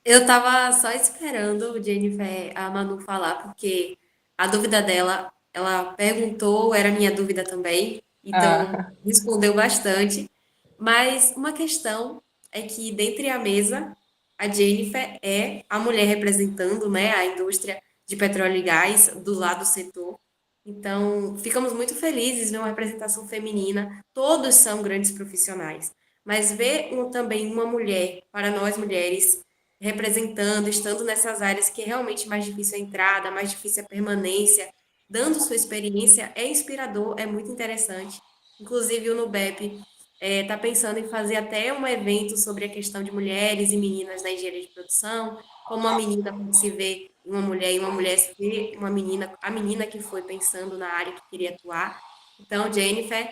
Eu estava só esperando o Jennifer, a Manu falar, porque a dúvida dela, ela perguntou, era minha dúvida também, então Ah, respondeu bastante. Mas uma questão é que, dentre a mesa, a Jennifer é a mulher representando, né, a indústria de petróleo e gás do lado do setor. Então, ficamos muito felizes de uma representação feminina. Todos são grandes profissionais. Mas ver também uma mulher, para nós mulheres, representando, estando nessas áreas que é realmente mais difícil a entrada, mais difícil a permanência, dando sua experiência, é inspirador, é muito interessante. Inclusive, o NUBEP está pensando em fazer até um evento sobre a questão de mulheres e meninas na engenharia de produção, como uma menina pode se ver em uma mulher e uma mulher se vê uma menina, a menina que foi pensando na área que queria atuar. Então, Jennifer,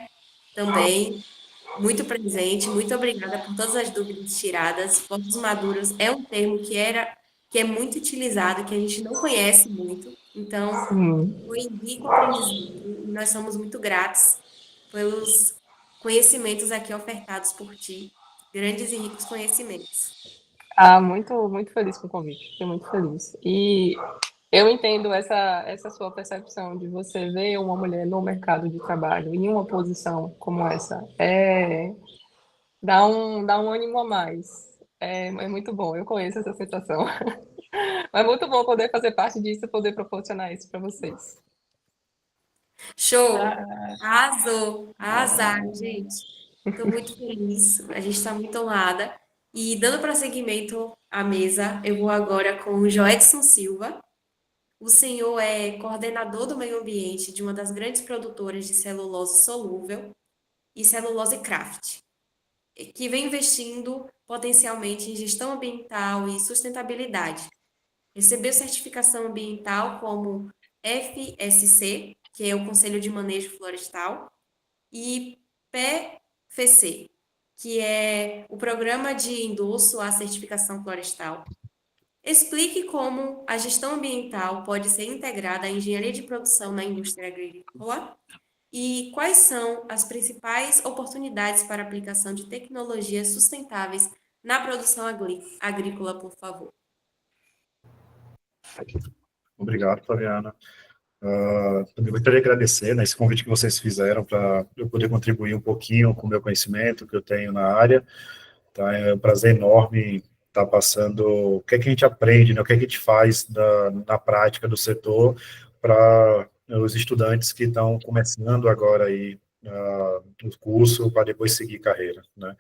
também muito presente, muito obrigada por todas as dúvidas tiradas. Votos maduros é um termo que é muito utilizado, que a gente não conhece muito. Então, sim. foi rico aprendizado e nós somos muito gratos pelos conhecimentos aqui ofertados por ti, grandes e ricos conhecimentos. Muito, muito feliz com o convite. Fiquei muito feliz. E eu entendo essa sua percepção de você ver uma mulher no mercado de trabalho em uma posição como essa. Dá um ânimo a mais. É muito bom, eu conheço essa sensação. É muito bom poder fazer parte disso e poder proporcionar isso para vocês. Show! Arrasou! Arrasaram, gente. Estou muito feliz, a gente está muito honrada. E dando prosseguimento à mesa, eu vou agora com o Joedson Silva. O senhor é coordenador do meio ambiente de uma das grandes produtoras de celulose solúvel e celulose craft, que vem investindo potencialmente em gestão ambiental e sustentabilidade. Recebeu certificação ambiental como FSC, que é o Conselho de Manejo Florestal, e PFC, que é o Programa de Endosso à Certificação Florestal. Explique como a gestão ambiental pode ser integrada à engenharia de produção na indústria agrícola e quais são as principais oportunidades para aplicação de tecnologias sustentáveis na produção agrícola, por favor. Obrigado, Fabiana. Também gostaria de agradecer, né, esse convite que vocês fizeram para eu poder contribuir um pouquinho com o meu conhecimento que eu tenho na área. Tá? É um prazer enorme estar passando o que é que a gente aprende, né, o que é que a gente faz na prática do setor para os estudantes que estão começando agora aí o curso para depois seguir carreira, né?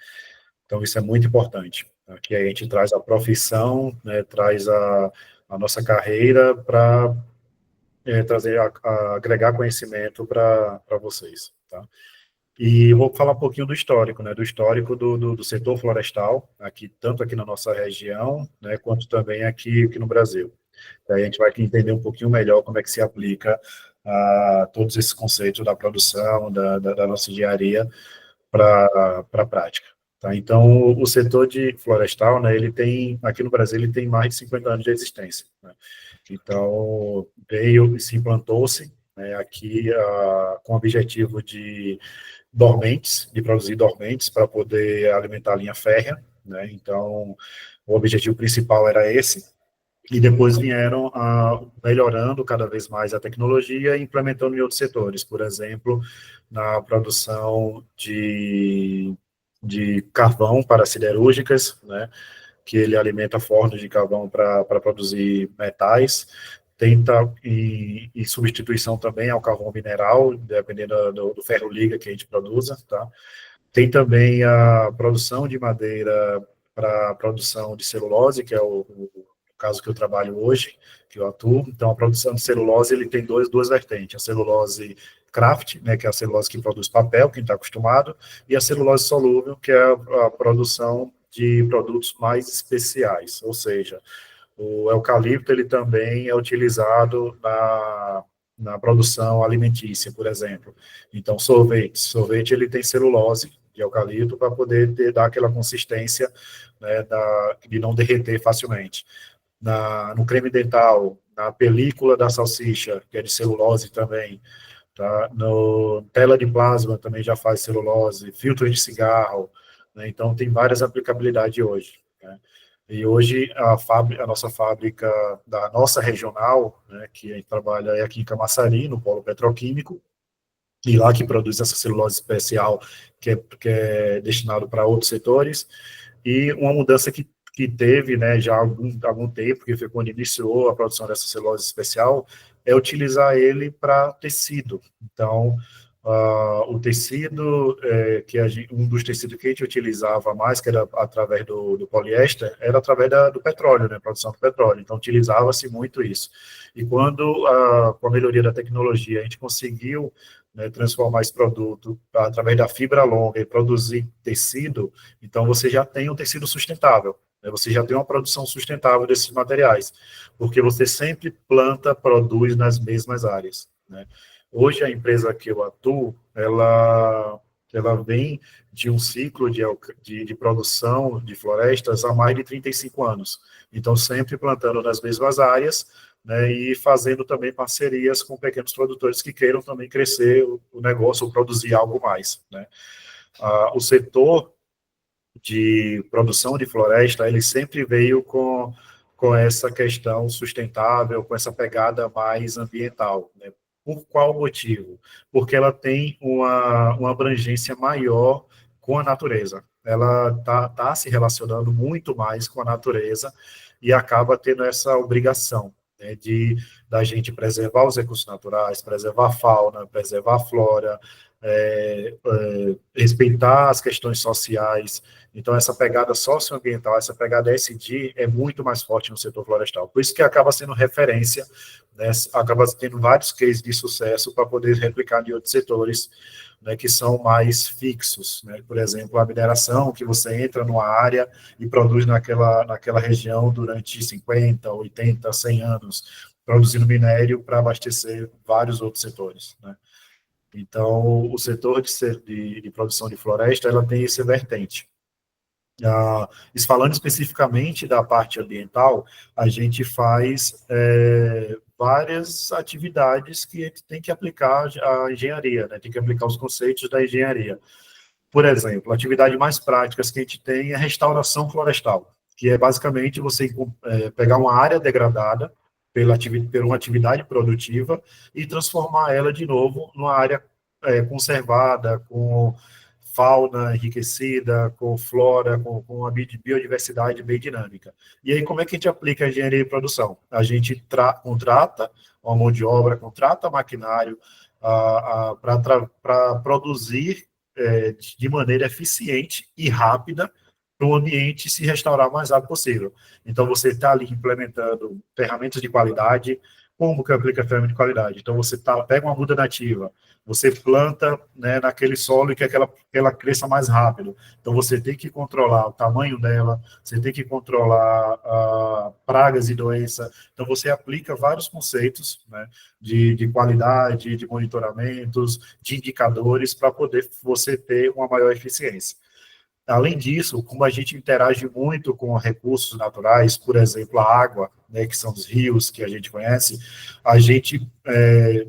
Então, isso é muito importante. Aqui a gente traz a profissão, né, traz a nossa carreira para trazer, agregar conhecimento para vocês, tá? E vou falar um pouquinho do histórico, né, do histórico do setor florestal, aqui, tanto aqui na nossa região, né, quanto também aqui no Brasil. Daí a gente vai entender um pouquinho melhor como é que se aplica todos esses conceitos da produção, da nossa engenharia para a prática. Tá? Então, o setor de florestal, né, ele tem, aqui no Brasil, ele tem mais de 50 anos de existência, né? Então, veio e se implantou-se, né, aqui com o objetivo de dormentes, de produzir dormentes para poder alimentar a linha férrea, né? Então, o objetivo principal era esse, e depois vieram melhorando cada vez mais a tecnologia e implementando em outros setores, por exemplo, na produção de carvão para siderúrgicas, né, que ele alimenta fornos de carvão para produzir metais, e substituição também ao carvão mineral, dependendo do ferro-liga que a gente produza, tá? Tem também a produção de madeira para a produção de celulose, que é o caso que eu trabalho hoje, que eu atuo. Então, a produção de celulose, ele tem duas vertentes. A celulose craft, né, que é a celulose que produz papel, quem está acostumado, e a celulose solúvel, que é a produção de produtos mais especiais, ou seja, o eucalipto, ele também é utilizado na produção alimentícia, por exemplo. Então, sorvete ele tem celulose de eucalipto para poder dar aquela consistência, né, de não derreter facilmente. No creme dental, na película da salsicha, que é de celulose também, tá? No tela de plasma também já faz celulose, filtros de cigarro, né? Então tem várias aplicabilidades hoje, né? E hoje a nossa fábrica da nossa regional, né, que a gente trabalha é aqui em Camaçari, no polo petroquímico, e lá que produz essa celulose especial que é destinado para outros setores. E uma mudança que teve, né, já há algum tempo, que foi quando iniciou a produção dessa celulose especial, é utilizar ele para tecido. Então, o tecido, um dos tecidos que a gente utilizava mais, que era através do poliéster, era através do petróleo, né, produção do petróleo. Então, utilizava-se muito isso. E quando, com a melhoria da tecnologia, a gente conseguiu, né, transformar esse produto através da fibra longa e produzir tecido, então você já tem um tecido sustentável, né, você já tem uma produção sustentável desses materiais, porque você sempre produz nas mesmas áreas, né. Hoje, a empresa que eu atuo, ela vem de um ciclo de produção de florestas há mais de 35 anos. Então, sempre plantando nas mesmas áreas, né, e fazendo também parcerias com pequenos produtores que queiram também crescer o negócio ou produzir algo mais, né. O setor de produção de floresta, ele sempre veio com essa questão sustentável, com essa pegada mais ambiental, né. Por qual motivo? Porque ela tem uma abrangência maior com a natureza. Ela tá se relacionando muito mais com a natureza e acaba tendo essa obrigação, né, da gente preservar os recursos naturais, preservar a fauna, preservar a flora, respeitar as questões sociais. Então, essa pegada socioambiental, essa pegada ESG é muito mais forte no setor florestal. Por isso que acaba sendo referência, né, acaba tendo vários cases de sucesso para poder replicar em outros setores, né, que são mais fixos, né? Por exemplo, a mineração, que você entra numa área e produz naquela região durante 50, 80, 100 anos, produzindo minério para abastecer vários outros setores, né? Então, o setor de produção de floresta, ela tem esse vertente. Falando especificamente da parte ambiental, a gente faz várias atividades que a gente tem que aplicar a engenharia, né? Tem que aplicar os conceitos da engenharia. Por exemplo, a atividade mais práticas que a gente tem é a restauração florestal, que é basicamente você pegar uma área degradada por uma atividade produtiva e transformar ela de novo numa área conservada, com fauna enriquecida, com flora, com uma biodiversidade bem dinâmica. E aí, como é que a gente aplica a engenharia de produção? A gente contrata uma mão de obra, contrata maquinário para produzir de maneira eficiente e rápida para o ambiente se restaurar o mais rápido possível. Então, você está ali implementando ferramentas de qualidade. Como que aplica ferramenta de qualidade? Então, você pega uma muda nativa, você planta, né, naquele solo e quer que ela cresça mais rápido. Então, você tem que controlar o tamanho dela, você tem que controlar pragas e doenças. Então, você aplica vários conceitos, né, de qualidade, de monitoramentos, de indicadores, para poder você ter uma maior eficiência. Além disso, como a gente interage muito com recursos naturais, por exemplo, a água, né, que são os rios que a gente conhece, a gente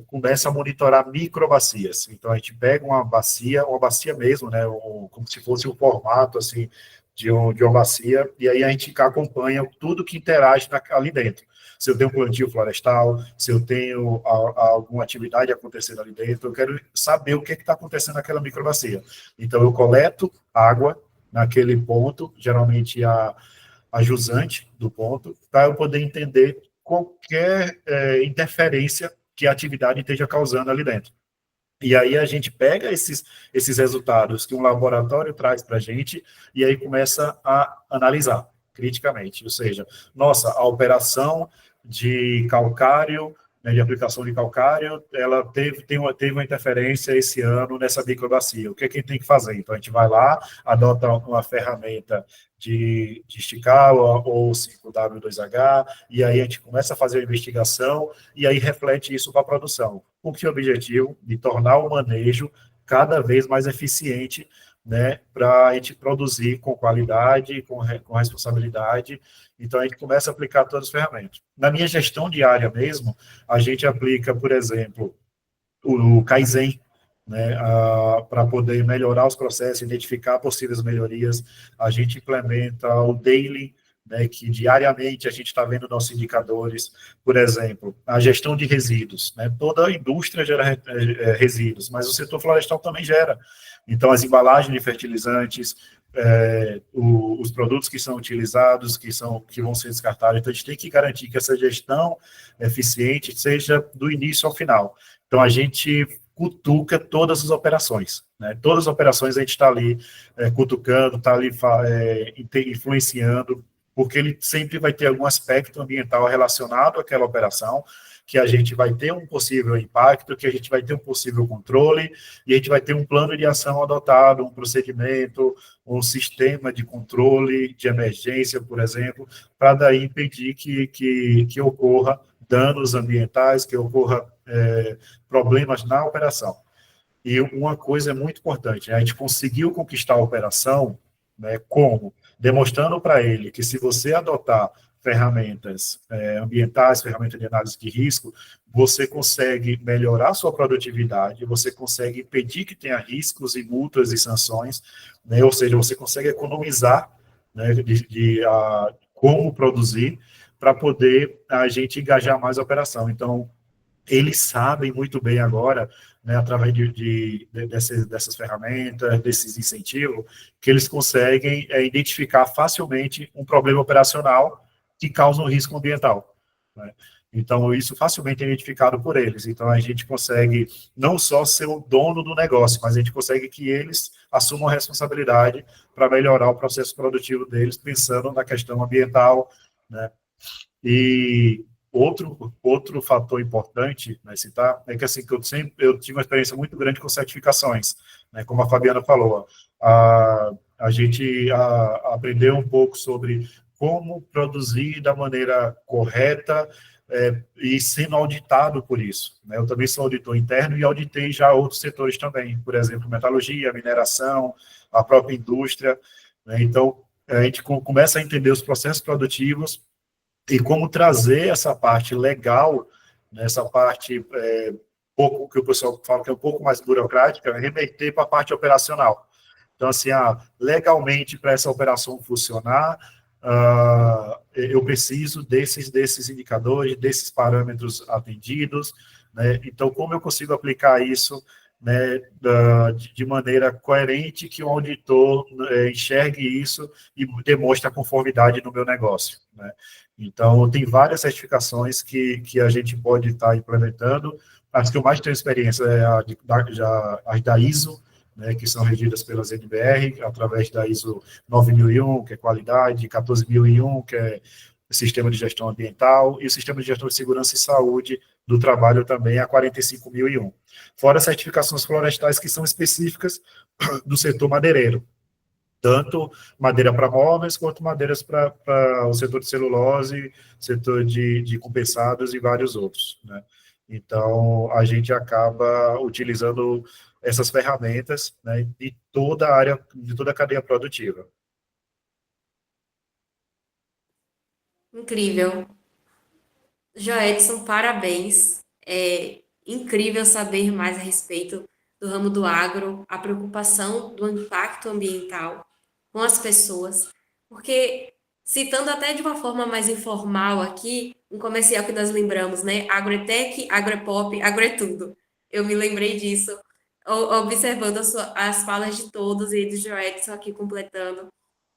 começa a monitorar microbacias. Então, a gente pega uma bacia mesmo, né, como se fosse um formato, assim, de uma bacia, e aí a gente acompanha tudo que interage ali dentro. Se eu tenho um plantio florestal, se eu tenho alguma atividade acontecendo ali dentro, eu quero saber o que está acontecendo naquela microbacia. Então, eu coleto água naquele ponto, geralmente a jusante do ponto, para eu poder entender qualquer interferência que a atividade esteja causando ali dentro. E aí a gente pega esses resultados que um laboratório traz para a gente e aí começa a analisar criticamente. Ou seja, nossa, a operação de calcário, né, de aplicação de calcário, ela teve uma interferência esse ano nessa microbacia. O que é que a gente tem que fazer? Então, a gente vai lá, adota uma ferramenta de esticar ou 5W2H, e aí a gente começa a fazer a investigação e aí reflete isso para a produção. Com que objetivo? De tornar o manejo cada vez mais eficiente, né, para a gente produzir com qualidade, com responsabilidade. Então, a gente começa a aplicar todas as ferramentas. Na minha gestão diária mesmo, a gente aplica, por exemplo, o Kaizen, né, para poder melhorar os processos, identificar possíveis melhorias. A gente implementa o Daily, né, que diariamente a gente está vendo nossos indicadores. Por exemplo, a gestão de resíduos, né, toda a indústria gera resíduos, mas o setor florestal também gera. Então, as embalagens de fertilizantes, os produtos que são utilizados, que vão ser descartados, então a gente tem que garantir que essa gestão eficiente seja do início ao final. Então, a gente cutuca todas as operações, né? Todas as operações a gente está ali cutucando, está ali influenciando, porque ele sempre vai ter algum aspecto ambiental relacionado àquela operação, que a gente vai ter um possível impacto, que a gente vai ter um possível controle, e a gente vai ter um plano de ação adotado, um procedimento, um sistema de controle de emergência, por exemplo, para daí impedir que ocorra danos ambientais, que ocorra problemas na operação. E uma coisa é muito importante, né? A gente conseguiu conquistar a operação, né, como? Demonstrando para ele que se você adotar ferramentas ambientais, ferramentas de análise de risco, você consegue melhorar sua produtividade, você consegue impedir que tenha riscos e multas e sanções, né, ou seja, você consegue economizar, né, como produzir, para poder a gente engajar mais a operação. Então, eles sabem muito bem agora, né, através dessas ferramentas, desses incentivos, que eles conseguem identificar facilmente um problema operacional que causa um risco ambiental, né? Então, isso facilmente é identificado por eles. Então, a gente consegue não só ser o dono do negócio, mas a gente consegue que eles assumam a responsabilidade para melhorar o processo produtivo deles, pensando na questão ambiental, né? E outro fator importante, né, citar, é que assim, eu tive uma experiência muito grande com certificações, né, como a Fabiana falou, a gente aprendeu um pouco sobre como produzir da maneira correta e sendo auditado por isso, né. Eu também sou auditor interno e auditei já outros setores também, por exemplo, metalurgia, mineração, a própria indústria, né. Então, a gente começa a entender os processos produtivos e como trazer essa parte legal, né, essa parte pouco que o pessoal fala que é um pouco mais burocrática, remeter para a parte operacional. Então, assim, legalmente, para essa operação funcionar, eu preciso desses indicadores, desses parâmetros atendidos, né? Então, como eu consigo aplicar isso, né, de maneira coerente, que o auditor enxergue isso e demonstre a conformidade no meu negócio, né? Então, tem várias certificações que a gente pode estar implementando. As que eu mais tenho experiência é as da ISO, né, que são regidas pelas NBR, através da ISO 9001, que é qualidade, 14001, que é sistema de gestão ambiental, e o sistema de gestão de segurança e saúde do trabalho também, a 45001. Fora as certificações florestais que são específicas do setor madeireiro, tanto madeira para móveis, quanto madeiras para o setor de celulose, setor de compensados e vários outros, né? Então, a gente acaba utilizando essas ferramentas, né, de toda a área, de toda a cadeia produtiva. Incrível. Joedson, parabéns. É incrível saber mais a respeito do ramo do agro, a preocupação do impacto ambiental com as pessoas, porque, citando até de uma forma mais informal aqui, um comercial que nós lembramos, né? Agrotech, Agropop, Agro é tudo. Eu me lembrei disso, observando as falas de todos e do Joedson aqui completando.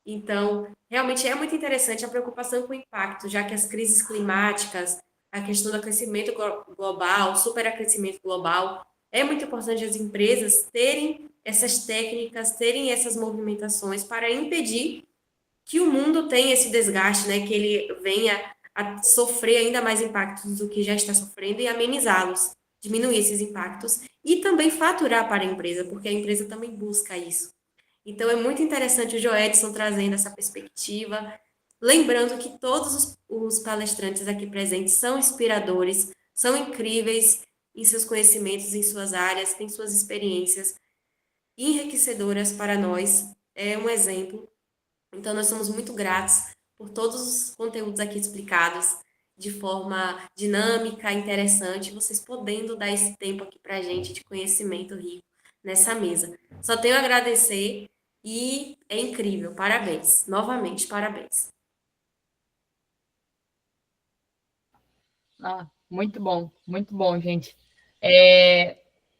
Então, realmente é muito interessante a preocupação com o impacto, já que as crises climáticas, a questão do aquecimento global, superaquecimento global, é muito importante as empresas terem essas técnicas, terem essas movimentações para impedir que o mundo tenha esse desgaste, né, que ele venha a sofrer ainda mais impactos do que já está sofrendo e amenizá-los, diminuir esses impactos e também faturar para a empresa, porque a empresa também busca isso. Então, é muito interessante o Joedson trazendo essa perspectiva, lembrando que todos os palestrantes aqui presentes são inspiradores, são incríveis em seus conhecimentos, em suas áreas, têm suas experiências enriquecedoras para nós. É um exemplo. Então, nós somos muito gratos por todos os conteúdos aqui explicados de forma dinâmica, interessante, vocês podendo dar esse tempo aqui para a gente de conhecimento rico nessa mesa. Só tenho a agradecer e é incrível. Parabéns. Novamente, parabéns. Muito bom, gente.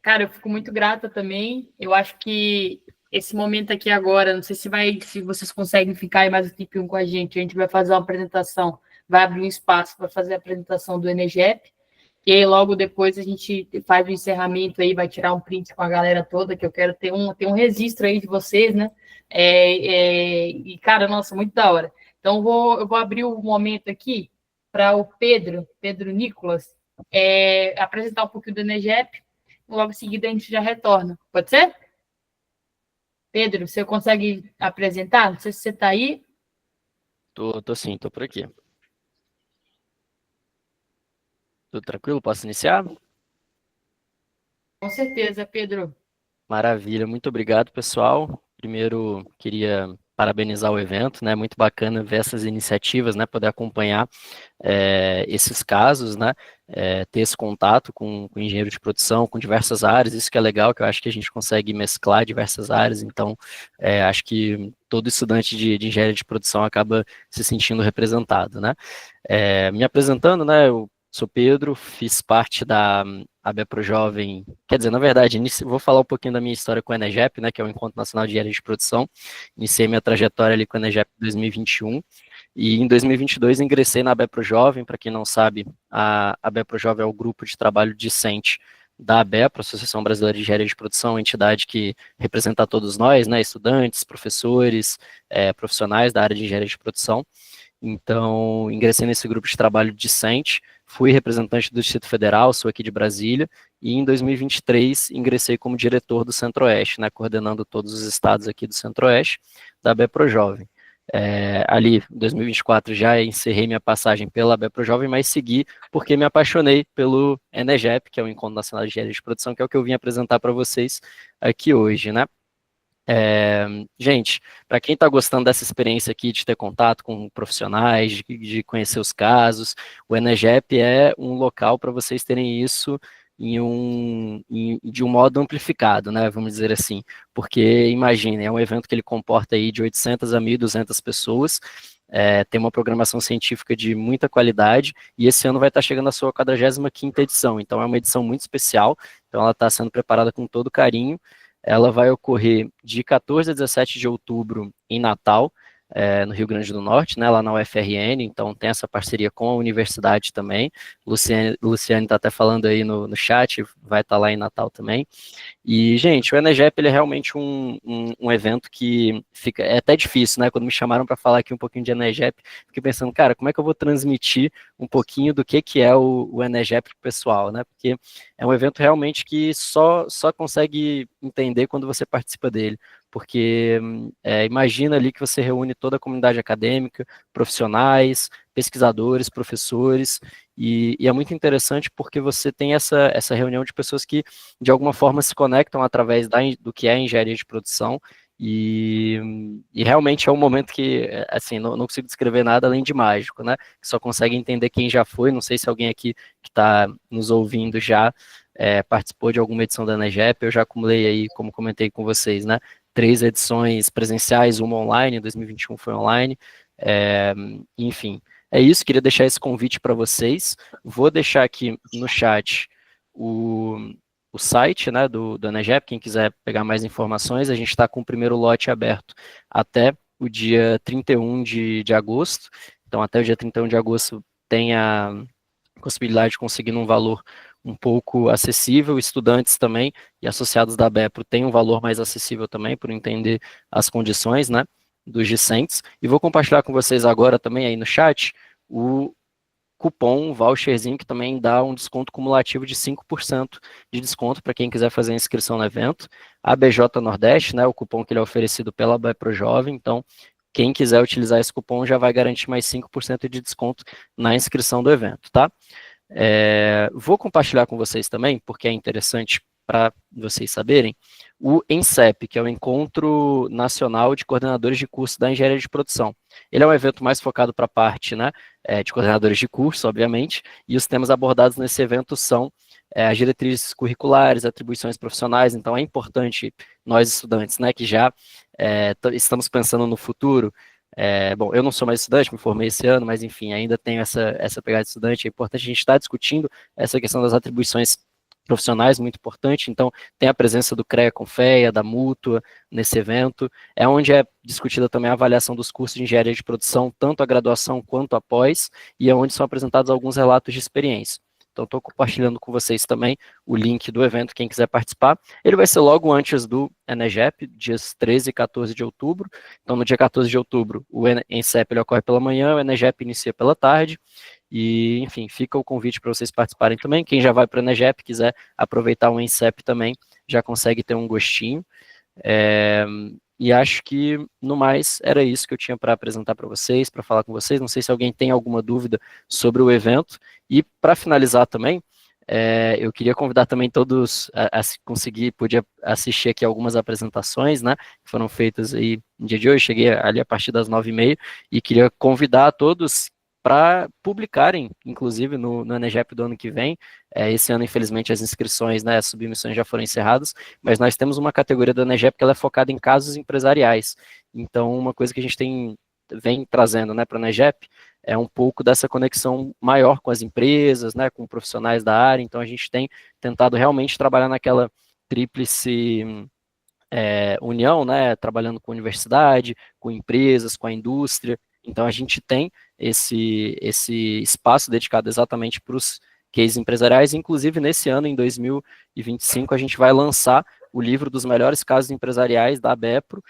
Cara, eu fico muito grata também. Eu acho que esse momento aqui agora, não sei se vocês conseguem ficar aí mais um tempinho com a gente vai fazer uma apresentação, vai abrir um espaço para fazer a apresentação do Enegep, e aí logo depois a gente faz o encerramento aí, vai tirar um print com a galera toda, que eu quero ter um registro aí de vocês, né? E, cara, nossa, muito da hora. Então, eu vou abrir o momento aqui para o Pedro Nicolas, apresentar um pouquinho do Enegep, logo em seguida a gente já retorna. Pode ser? Pedro, você consegue apresentar? Não sei se você está aí. Tô sim, tô por aqui. Tudo tranquilo? Posso iniciar? Com certeza, Pedro. Maravilha, muito obrigado, pessoal. Primeiro, queria parabenizar o evento, né? Muito bacana ver essas iniciativas, né? Poder acompanhar esses casos, né? Ter esse contato com engenheiro de produção, com diversas áreas, isso que é legal, que eu acho que a gente consegue mesclar diversas áreas, então acho que todo estudante de engenharia de produção acaba se sentindo representado, né? Me apresentando, né? Eu sou Pedro, fiz parte da ABEPRO Jovem, quer dizer, na verdade, vou falar um pouquinho da minha história com o Enegep, né, que é o Encontro Nacional de Engenharia de Produção. Iniciei minha trajetória ali com o Enegep em 2021, e em 2022 ingressei na ABEPRO Jovem. Para quem não sabe, a ABEPRO Jovem é o grupo de trabalho discente da ABEPRO, Associação Brasileira de Engenharia de Produção, entidade que representa todos nós, né, estudantes, professores, profissionais da área de engenharia de produção. Então, ingressei nesse grupo de trabalho discente, fui representante do Distrito Federal, sou aqui de Brasília, e em 2023 ingressei como diretor do Centro-Oeste, né, coordenando todos os estados aqui do Centro-Oeste, da ABEPRO Jovem. Ali, em 2024, já encerrei minha passagem pela ABEPRO Jovem, mas segui porque me apaixonei pelo Enegep, que é o Encontro Nacional de Engenharia de Produção, que é o que eu vim apresentar para vocês aqui hoje, né. Gente, para quem está gostando dessa experiência aqui de ter contato com profissionais, de conhecer os casos, o Enegep é um local para vocês terem isso de um modo amplificado, né, vamos dizer assim, porque imaginem, é um evento que ele comporta aí de 800 a 1.200 pessoas, tem uma programação científica de muita qualidade, e esse ano vai estar chegando a sua 45ª edição, então é uma edição muito especial, então ela está sendo preparada com todo carinho. Ela vai ocorrer de 14 a 17 de outubro em Natal, no Rio Grande do Norte, né, lá na UFRN, então tem essa parceria com a universidade também. Luciane está até falando aí no chat, vai estar lá em Natal também. E, gente, o Enegep, ele é realmente um evento que é até difícil, né? Quando me chamaram para falar aqui um pouquinho de Enegep, fiquei pensando, cara, como é que eu vou transmitir um pouquinho do que é o Enegep pro pessoal, né? Porque é um evento realmente que só consegue entender quando você participa dele. Porque imagina ali que você reúne toda a comunidade acadêmica, profissionais, pesquisadores, professores, e é muito interessante porque você tem essa reunião de pessoas que, de alguma forma, se conectam através do que é a engenharia de produção, e realmente é um momento que, assim, não consigo descrever nada além de mágico, né? Que só consegue entender quem já foi. Não sei se alguém aqui que está nos ouvindo já participou de alguma edição da Enegep. Eu já acumulei aí, como comentei com vocês, né? 3 edições presenciais, uma online, em 2021 foi online, enfim, é isso, queria deixar esse convite para vocês, vou deixar aqui no chat o site, né, do Enegep, quem quiser pegar mais informações, a gente está com o primeiro lote aberto até o dia 31 de agosto. Então, até o dia 31 de agosto tem a possibilidade de conseguir um valor um pouco acessível. Estudantes também e associados da BEPRO têm um valor mais acessível também, por entender as condições, né, dos discentes. E vou compartilhar com vocês agora também aí no chat o cupom, um voucherzinho que também dá um desconto cumulativo de 5% de desconto para quem quiser fazer a inscrição no evento. ABJ Nordeste, né, o cupom que ele é oferecido pela BEPRO Jovem, então quem quiser utilizar esse cupom já vai garantir mais 5% de desconto na inscrição do evento, tá? Vou compartilhar com vocês também, porque é interessante para vocês saberem, o ENCEP, que é o Encontro Nacional de Coordenadores de Curso da Engenharia de Produção. Ele é um evento mais focado para a parte, né, de coordenadores de curso, obviamente, e os temas abordados nesse evento são as diretrizes curriculares, atribuições profissionais. Então é importante nós estudantes, né, que já estamos pensando no futuro. Bom, eu não sou mais estudante, me formei esse ano, mas enfim, ainda tenho essa pegada de estudante. É importante a gente estar discutindo essa questão das atribuições profissionais, muito importante. Então, tem a presença do CREA Confea, da Mútua, nesse evento. É onde é discutida também a avaliação dos cursos de engenharia de produção, tanto a graduação quanto a pós, e é onde são apresentados alguns relatos de experiência. Então, estou compartilhando com vocês também o link do evento, quem quiser participar. Ele vai ser logo antes do ENEGEP, dias 13 e 14 de outubro. Então, no dia 14 de outubro, o ENCEP ele ocorre pela manhã, o ENEGEP inicia pela tarde. E, enfim, fica o convite para vocês participarem também. Quem já vai para o ENEGEP, quiser aproveitar o ENCEP também, já consegue ter um gostinho. E acho que, no mais, era isso que eu tinha para apresentar para vocês, para falar com vocês. Não sei se alguém tem alguma dúvida sobre o evento. E, para finalizar também, eu queria convidar também todos a podia assistir aqui algumas apresentações, né, que foram feitas aí no dia de hoje. Cheguei ali a partir das 9h30 e queria convidar a todos para publicarem, inclusive, no ENEGEP do ano que vem. Esse ano, infelizmente, as inscrições, né, as submissões já foram encerradas, mas nós temos uma categoria do ENEGEP que ela é focada em casos empresariais. Então, uma coisa que a gente vem trazendo, né, para o ENEGEP é um pouco dessa conexão maior com as empresas, né, com profissionais da área. Então, a gente tem tentado realmente trabalhar naquela tríplice união, né, trabalhando com universidade, com empresas, com a indústria. Então, a gente tem esse espaço dedicado exatamente para os cases empresariais. Inclusive, nesse ano, em 2025, a gente vai lançar o livro dos melhores casos empresariais da BEPRO,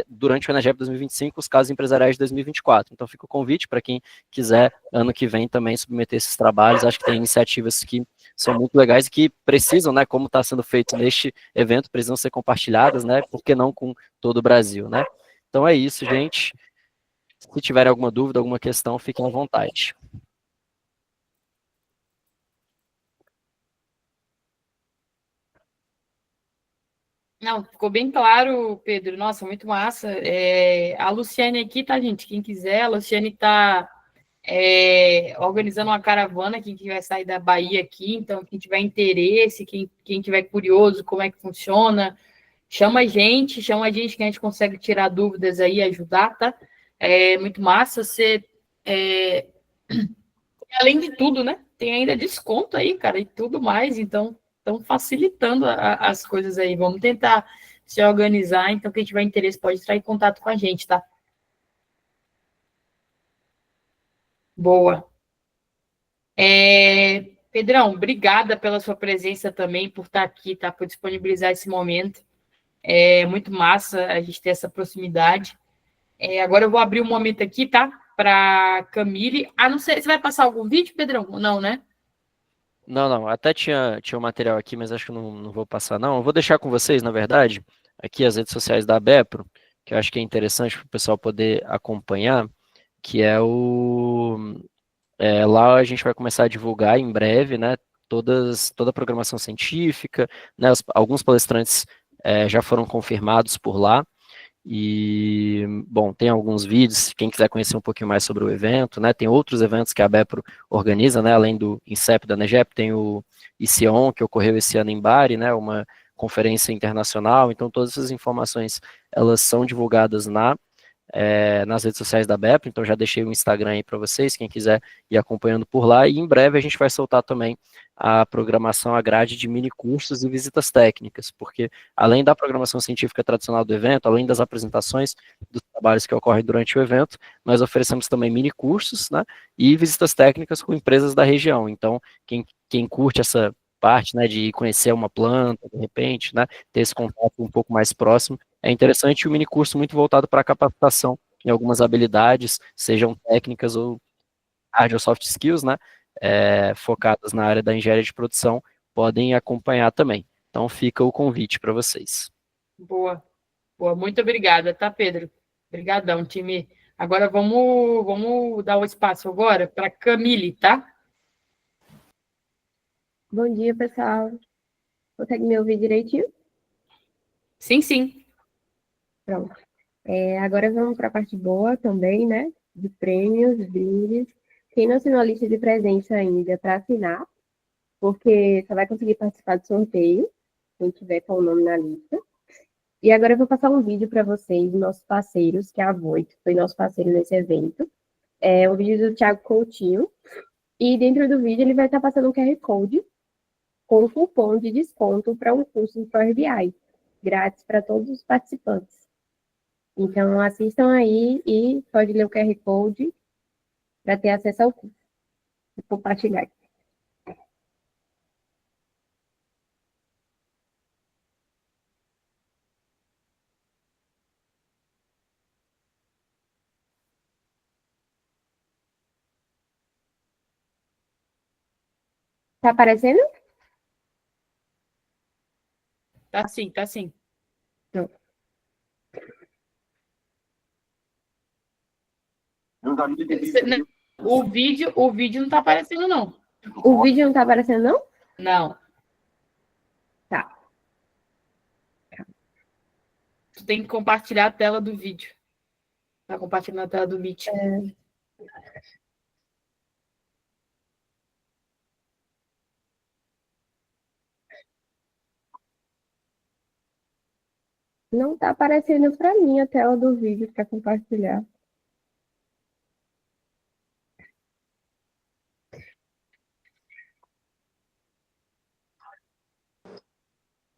durante o ENEGEP 2025, os casos empresariais de 2024. Então, fica o convite para quem quiser, ano que vem, também submeter esses trabalhos. Acho que tem iniciativas que são muito legais e que precisam, né, como está sendo feito neste evento, precisam ser compartilhadas, né, por que não com todo o Brasil, né? Então, é isso, gente. Se tiverem alguma dúvida, alguma questão, fiquem à vontade. Não, ficou bem claro, Pedro. Nossa, muito massa. A Luciane aqui, tá, gente? Quem quiser, a Luciane está organizando uma caravana, quem vai sair da Bahia aqui. Então, quem tiver interesse, quem tiver curioso como é que funciona, chama a gente que a gente consegue tirar dúvidas aí, ajudar, tá? Muito massa. Além de tudo, né? Tem ainda desconto aí, cara, e tudo mais. Então, estão facilitando as coisas aí. Vamos tentar se organizar. Então, quem tiver interesse pode entrar em contato com a gente, tá? Boa. Pedrão, obrigada pela sua presença também, por estar aqui, tá? Por disponibilizar esse momento. É muito massa a gente ter essa proximidade. Agora eu vou abrir um momento aqui, tá? Para Camille. Não sei, você vai passar algum vídeo, Pedrão? Não, né? Não, até tinha um material aqui, mas acho que não vou passar, não. Eu vou deixar com vocês, na verdade, aqui as redes sociais da BEPRO, que eu acho que é interessante para o pessoal poder acompanhar, que lá a gente vai começar a divulgar em breve, né, toda a programação científica, né, alguns palestrantes já foram confirmados por lá. E, bom, tem alguns vídeos, quem quiser conhecer um pouquinho mais sobre o evento, né, tem outros eventos que a BEPRO organiza, né, além do INCEP da ENEGEP, tem o ICEON, que ocorreu esse ano em Bari, né, uma conferência internacional. Então todas essas informações, elas são divulgadas na nas redes sociais da BEP, então já deixei o Instagram aí para vocês, quem quiser ir acompanhando por lá, e em breve a gente vai soltar também a programação, a grade de mini cursos e visitas técnicas, porque além da programação científica tradicional do evento, além das apresentações dos trabalhos que ocorrem durante o evento, nós oferecemos também mini cursos, né, e visitas técnicas com empresas da região. Então, quem curte essa parte, né, de conhecer uma planta, de repente, né, ter esse contato um pouco mais próximo, é interessante. O mini curso muito voltado para a capacitação em algumas habilidades, sejam técnicas ou hard ou soft skills, né, focadas na área da engenharia de produção, podem acompanhar também. Então fica o convite para vocês. Boa, boa, muito obrigada, tá, Pedro? Obrigadão, time. Agora vamos dar o espaço agora para Camille, tá? Bom dia, pessoal. Consegue me ouvir direitinho? Sim, sim. Pronto. Agora vamos para a parte boa também, né? De prêmios, brindes. Quem não assinou a lista de presentes ainda para assinar, porque só vai conseguir participar do sorteio, quem tiver com o nome na lista. E agora eu vou passar um vídeo para vocês, nossos parceiros, que é a Voito, foi nosso parceiro nesse evento. É um vídeo do Thiago Coutinho. E dentro do vídeo ele vai estar passando um QR Code com um cupom de desconto para um curso de Power BI, grátis para todos os participantes. Então, assistam aí e pode ler o QR Code para ter acesso ao curso. Vou compartilhar aqui. Tá aparecendo? Tá sim, tá sim. Então, O vídeo não tá aparecendo, não. o vídeo não tá aparecendo, não? Não. Tá. Tu tem que compartilhar a tela do vídeo. Tá compartilhando a tela do Meet. Não tá aparecendo para mim a tela do vídeo para compartilhar.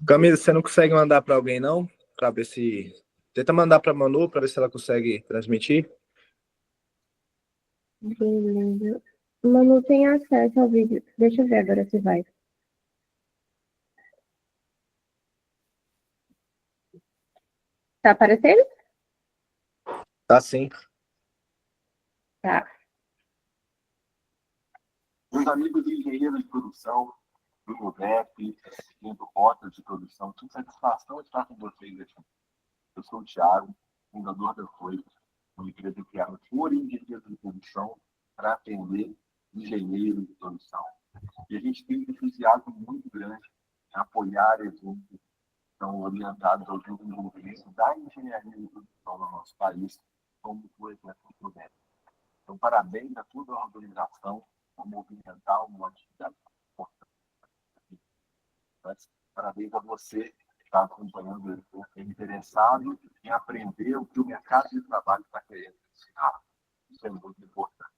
Camila, você não consegue mandar para alguém, não? Para ver se. Tenta mandar para a Manu para ver se ela consegue transmitir. Beleza. Manu tem acesso ao vídeo. Deixa eu ver agora se vai. Tá aparecendo? Tá sim. Tá. Meus amigos engenheiros de produção, do MUVEP, do Rotas de Produção, que satisfação estar com vocês aqui. Eu sou o Thiago, fundador da Voito, uma empresa criada por engenheiros de produção para atender engenheiros de produção. E a gente tem um entusiasmo muito grande em apoiar eventos que estão orientados ao desenvolvimento da engenharia de produção no nosso país, como o exemplo do MUVEP. Então, parabéns a toda a organização por movimentar uma atividade importante. Mas, parabéns a você que está acompanhando, é interessado em aprender o que o mercado de trabalho está querendo ensinar. Isso é muito importante.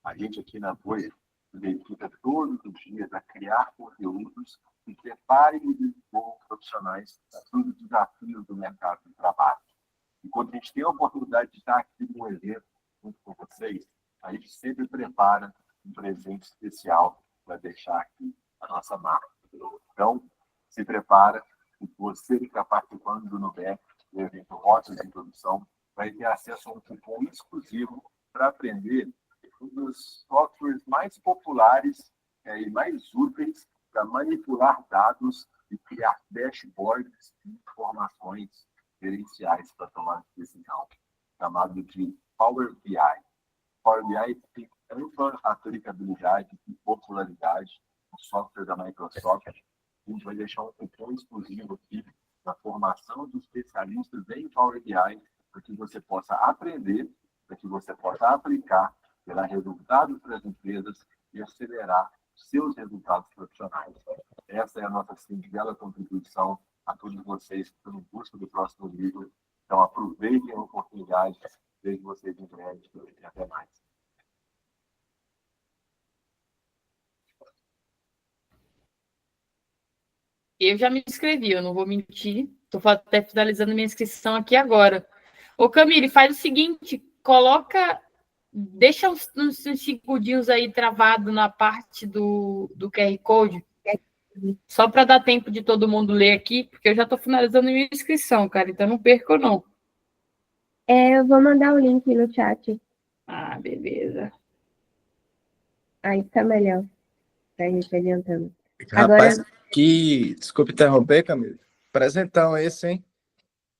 A gente aqui na Voito se dedica todos os dias a criar conteúdos que preparem e desenvolvam profissionais para os desafios do mercado de trabalho. E quando a gente tem a oportunidade de estar aqui no evento junto com vocês, a gente sempre prepara um presente especial para deixar aqui a nossa marca. Então, se prepara, e você que está participando do NUVEP, do evento Rotas de Produção, vai ter acesso a um cupom exclusivo para aprender um dos softwares mais populares e mais úteis para manipular dados e criar dashboards e informações gerenciais para tomar decisão, chamado de Power BI. Power BI tem ampla aplicabilidade e popularidade no software da Microsoft. A gente vai deixar um cupom exclusivo aqui na formação de especialistas em Power BI para que você possa aprender, para que você possa aplicar, gerar resultados para as empresas e acelerar seus resultados profissionais. Essa é a nossa singela contribuição a todos vocês que estão em busca do próximo nível Então, aproveitem a oportunidade. Vejo vocês em breve e até mais. Eu já me inscrevi, eu não vou mentir. Estou até finalizando minha inscrição aqui agora. Ô, Camille, faz o seguinte, deixa uns segundinhos aí travado na parte do QR Code, só para dar tempo de todo mundo ler aqui, porque eu já estou finalizando minha inscrição, cara, então não perco, não. Eu vou mandar o link no chat. Ah, beleza. Aí fica melhor, pra gente adiantando. Rapaz, desculpe interromper, Camilo. Presentão esse, hein?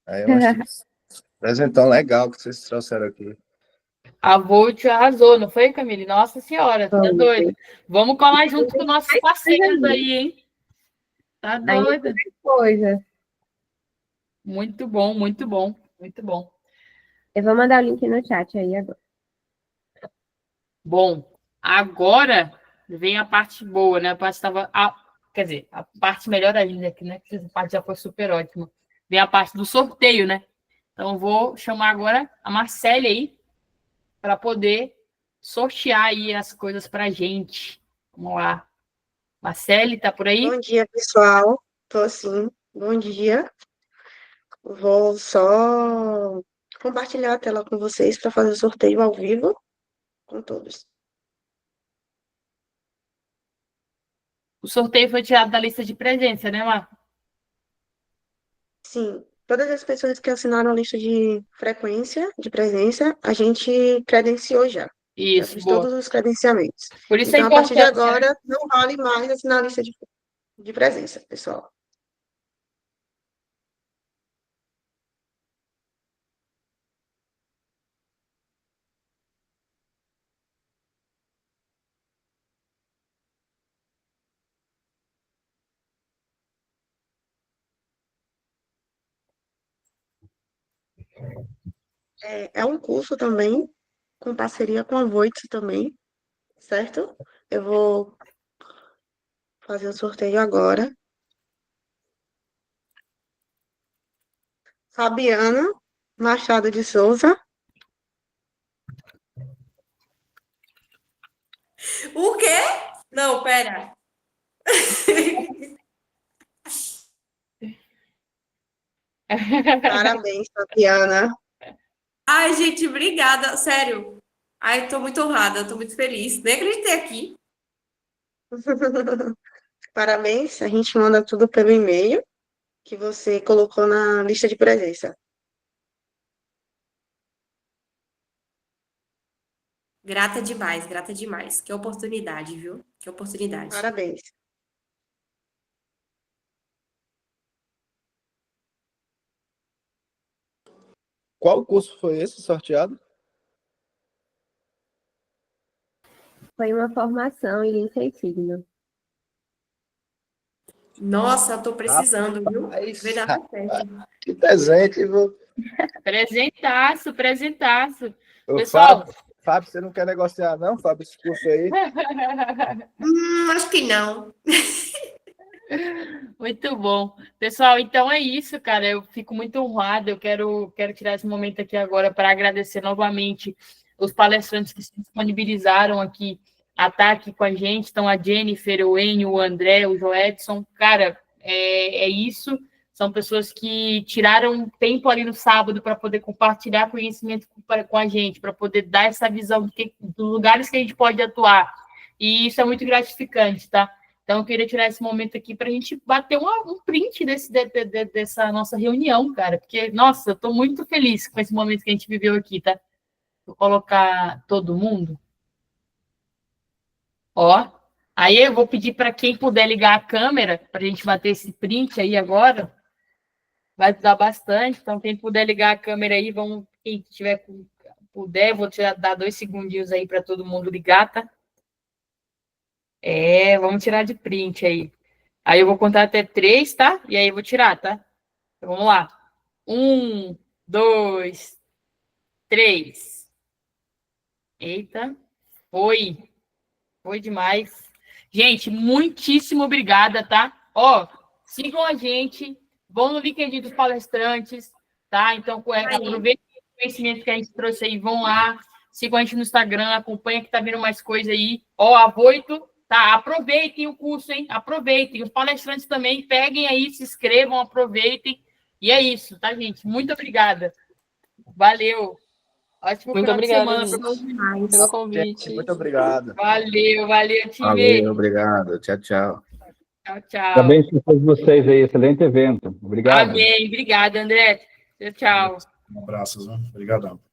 Aí eu acho que presentão legal que vocês trouxeram aqui. A Volt arrasou, não foi, Camille? Nossa Senhora, tá doido. Vamos colar junto com nossos parceiros aí, hein? Tá doido. Coisa. Muito bom, muito bom, muito bom. Eu vou mandar o link no chat aí agora. Bom, agora vem a parte boa, né? A parte estava. Quer dizer, a parte melhor ainda, que né? Essa parte já foi super ótima. Vem a parte do sorteio, né? Então, vou chamar agora a Marcele aí para poder sortear aí as coisas para a gente. Vamos lá. Marcele, tá por aí? Bom dia, pessoal. Tô sim. Bom dia. Vou só compartilhar a tela com vocês para fazer o sorteio ao vivo com todos. O sorteio foi tirado da lista de presença, né, Mar? Sim, todas as pessoas que assinaram a lista de frequência, de presença, a gente credenciou já. Já Isso, fiz boa. todos os credenciamentos. Por isso Então, é a partir de importante, né? agora, não vale mais assinar a lista de presença, pessoal. É um curso também, com parceria com a Voit também, certo? Eu vou fazer o sorteio agora. Fabiana Machado de Souza. O quê? Não, pera. Parabéns, Fabiana. Ai, gente, obrigada. Sério. Ai, tô muito honrada, tô muito feliz. Nem acreditei aqui. Parabéns, a gente manda tudo pelo e-mail que você colocou na lista de presença. Grata demais, grata demais. Que oportunidade, viu? Que oportunidade. Parabéns. Qual curso foi esse sorteado? Foi uma formação em licencídio. Nossa, eu tô precisando, viu? Vai dar certo. Que presente, viu? Presentaço, presentaço. Ô, Pessoal. Fábio, você não quer negociar, não, Fábio, esse curso aí? Acho que não. Muito bom. Pessoal, então é isso, cara. Eu fico muito honrada. Eu quero tirar esse momento aqui agora para agradecer novamente os palestrantes que se disponibilizaram aqui a estar aqui com a gente. Então, a Jennifer, o Enio, o André, o Joedson. Cara, é isso. São pessoas que tiraram tempo ali no sábado para poder compartilhar conhecimento com a gente, para poder dar essa visão dos lugares que a gente pode atuar. E isso é muito gratificante, tá? Então, eu queria tirar esse momento aqui para a gente bater um print dessa nossa reunião, cara. Porque, nossa, eu estou muito feliz com esse momento que a gente viveu aqui, tá? Vou colocar todo mundo. Ó. Aí eu vou pedir para quem puder ligar a câmera, para a gente bater esse print aí agora. Vai ajudar bastante. Então, quem puder ligar a câmera aí, quem puder, vou dar 2 segundinhos aí para todo mundo ligar, tá? Vamos tirar de print aí. Aí eu vou contar até 3, tá? E aí eu vou tirar, tá? Então, vamos lá. 1, 2, 3. Eita. Foi demais. Gente, muitíssimo obrigada, tá? Ó, sigam a gente, vão no LinkedIn dos palestrantes, tá? Então, aproveitem o conhecimento que a gente trouxe aí, vão lá, sigam a gente no Instagram, acompanha que tá vindo mais coisa aí. Ó, a Voito, tá? Aproveitem o curso, hein? Aproveitem. Os palestrantes também, peguem aí, se inscrevam, aproveitem. E é isso, tá, gente? Muito obrigada. Valeu. Ótimo Muito final de obrigada, semana gente, para todos nós. pelo convite. Muito obrigado. Valeu, time. Valeu, obrigado. Tchau, tchau. Tchau, tchau. Parabéns para todos vocês aí, excelente evento. Obrigado. Amém. Obrigada, André. Tchau, tchau. Um abraço, viu? Obrigadão.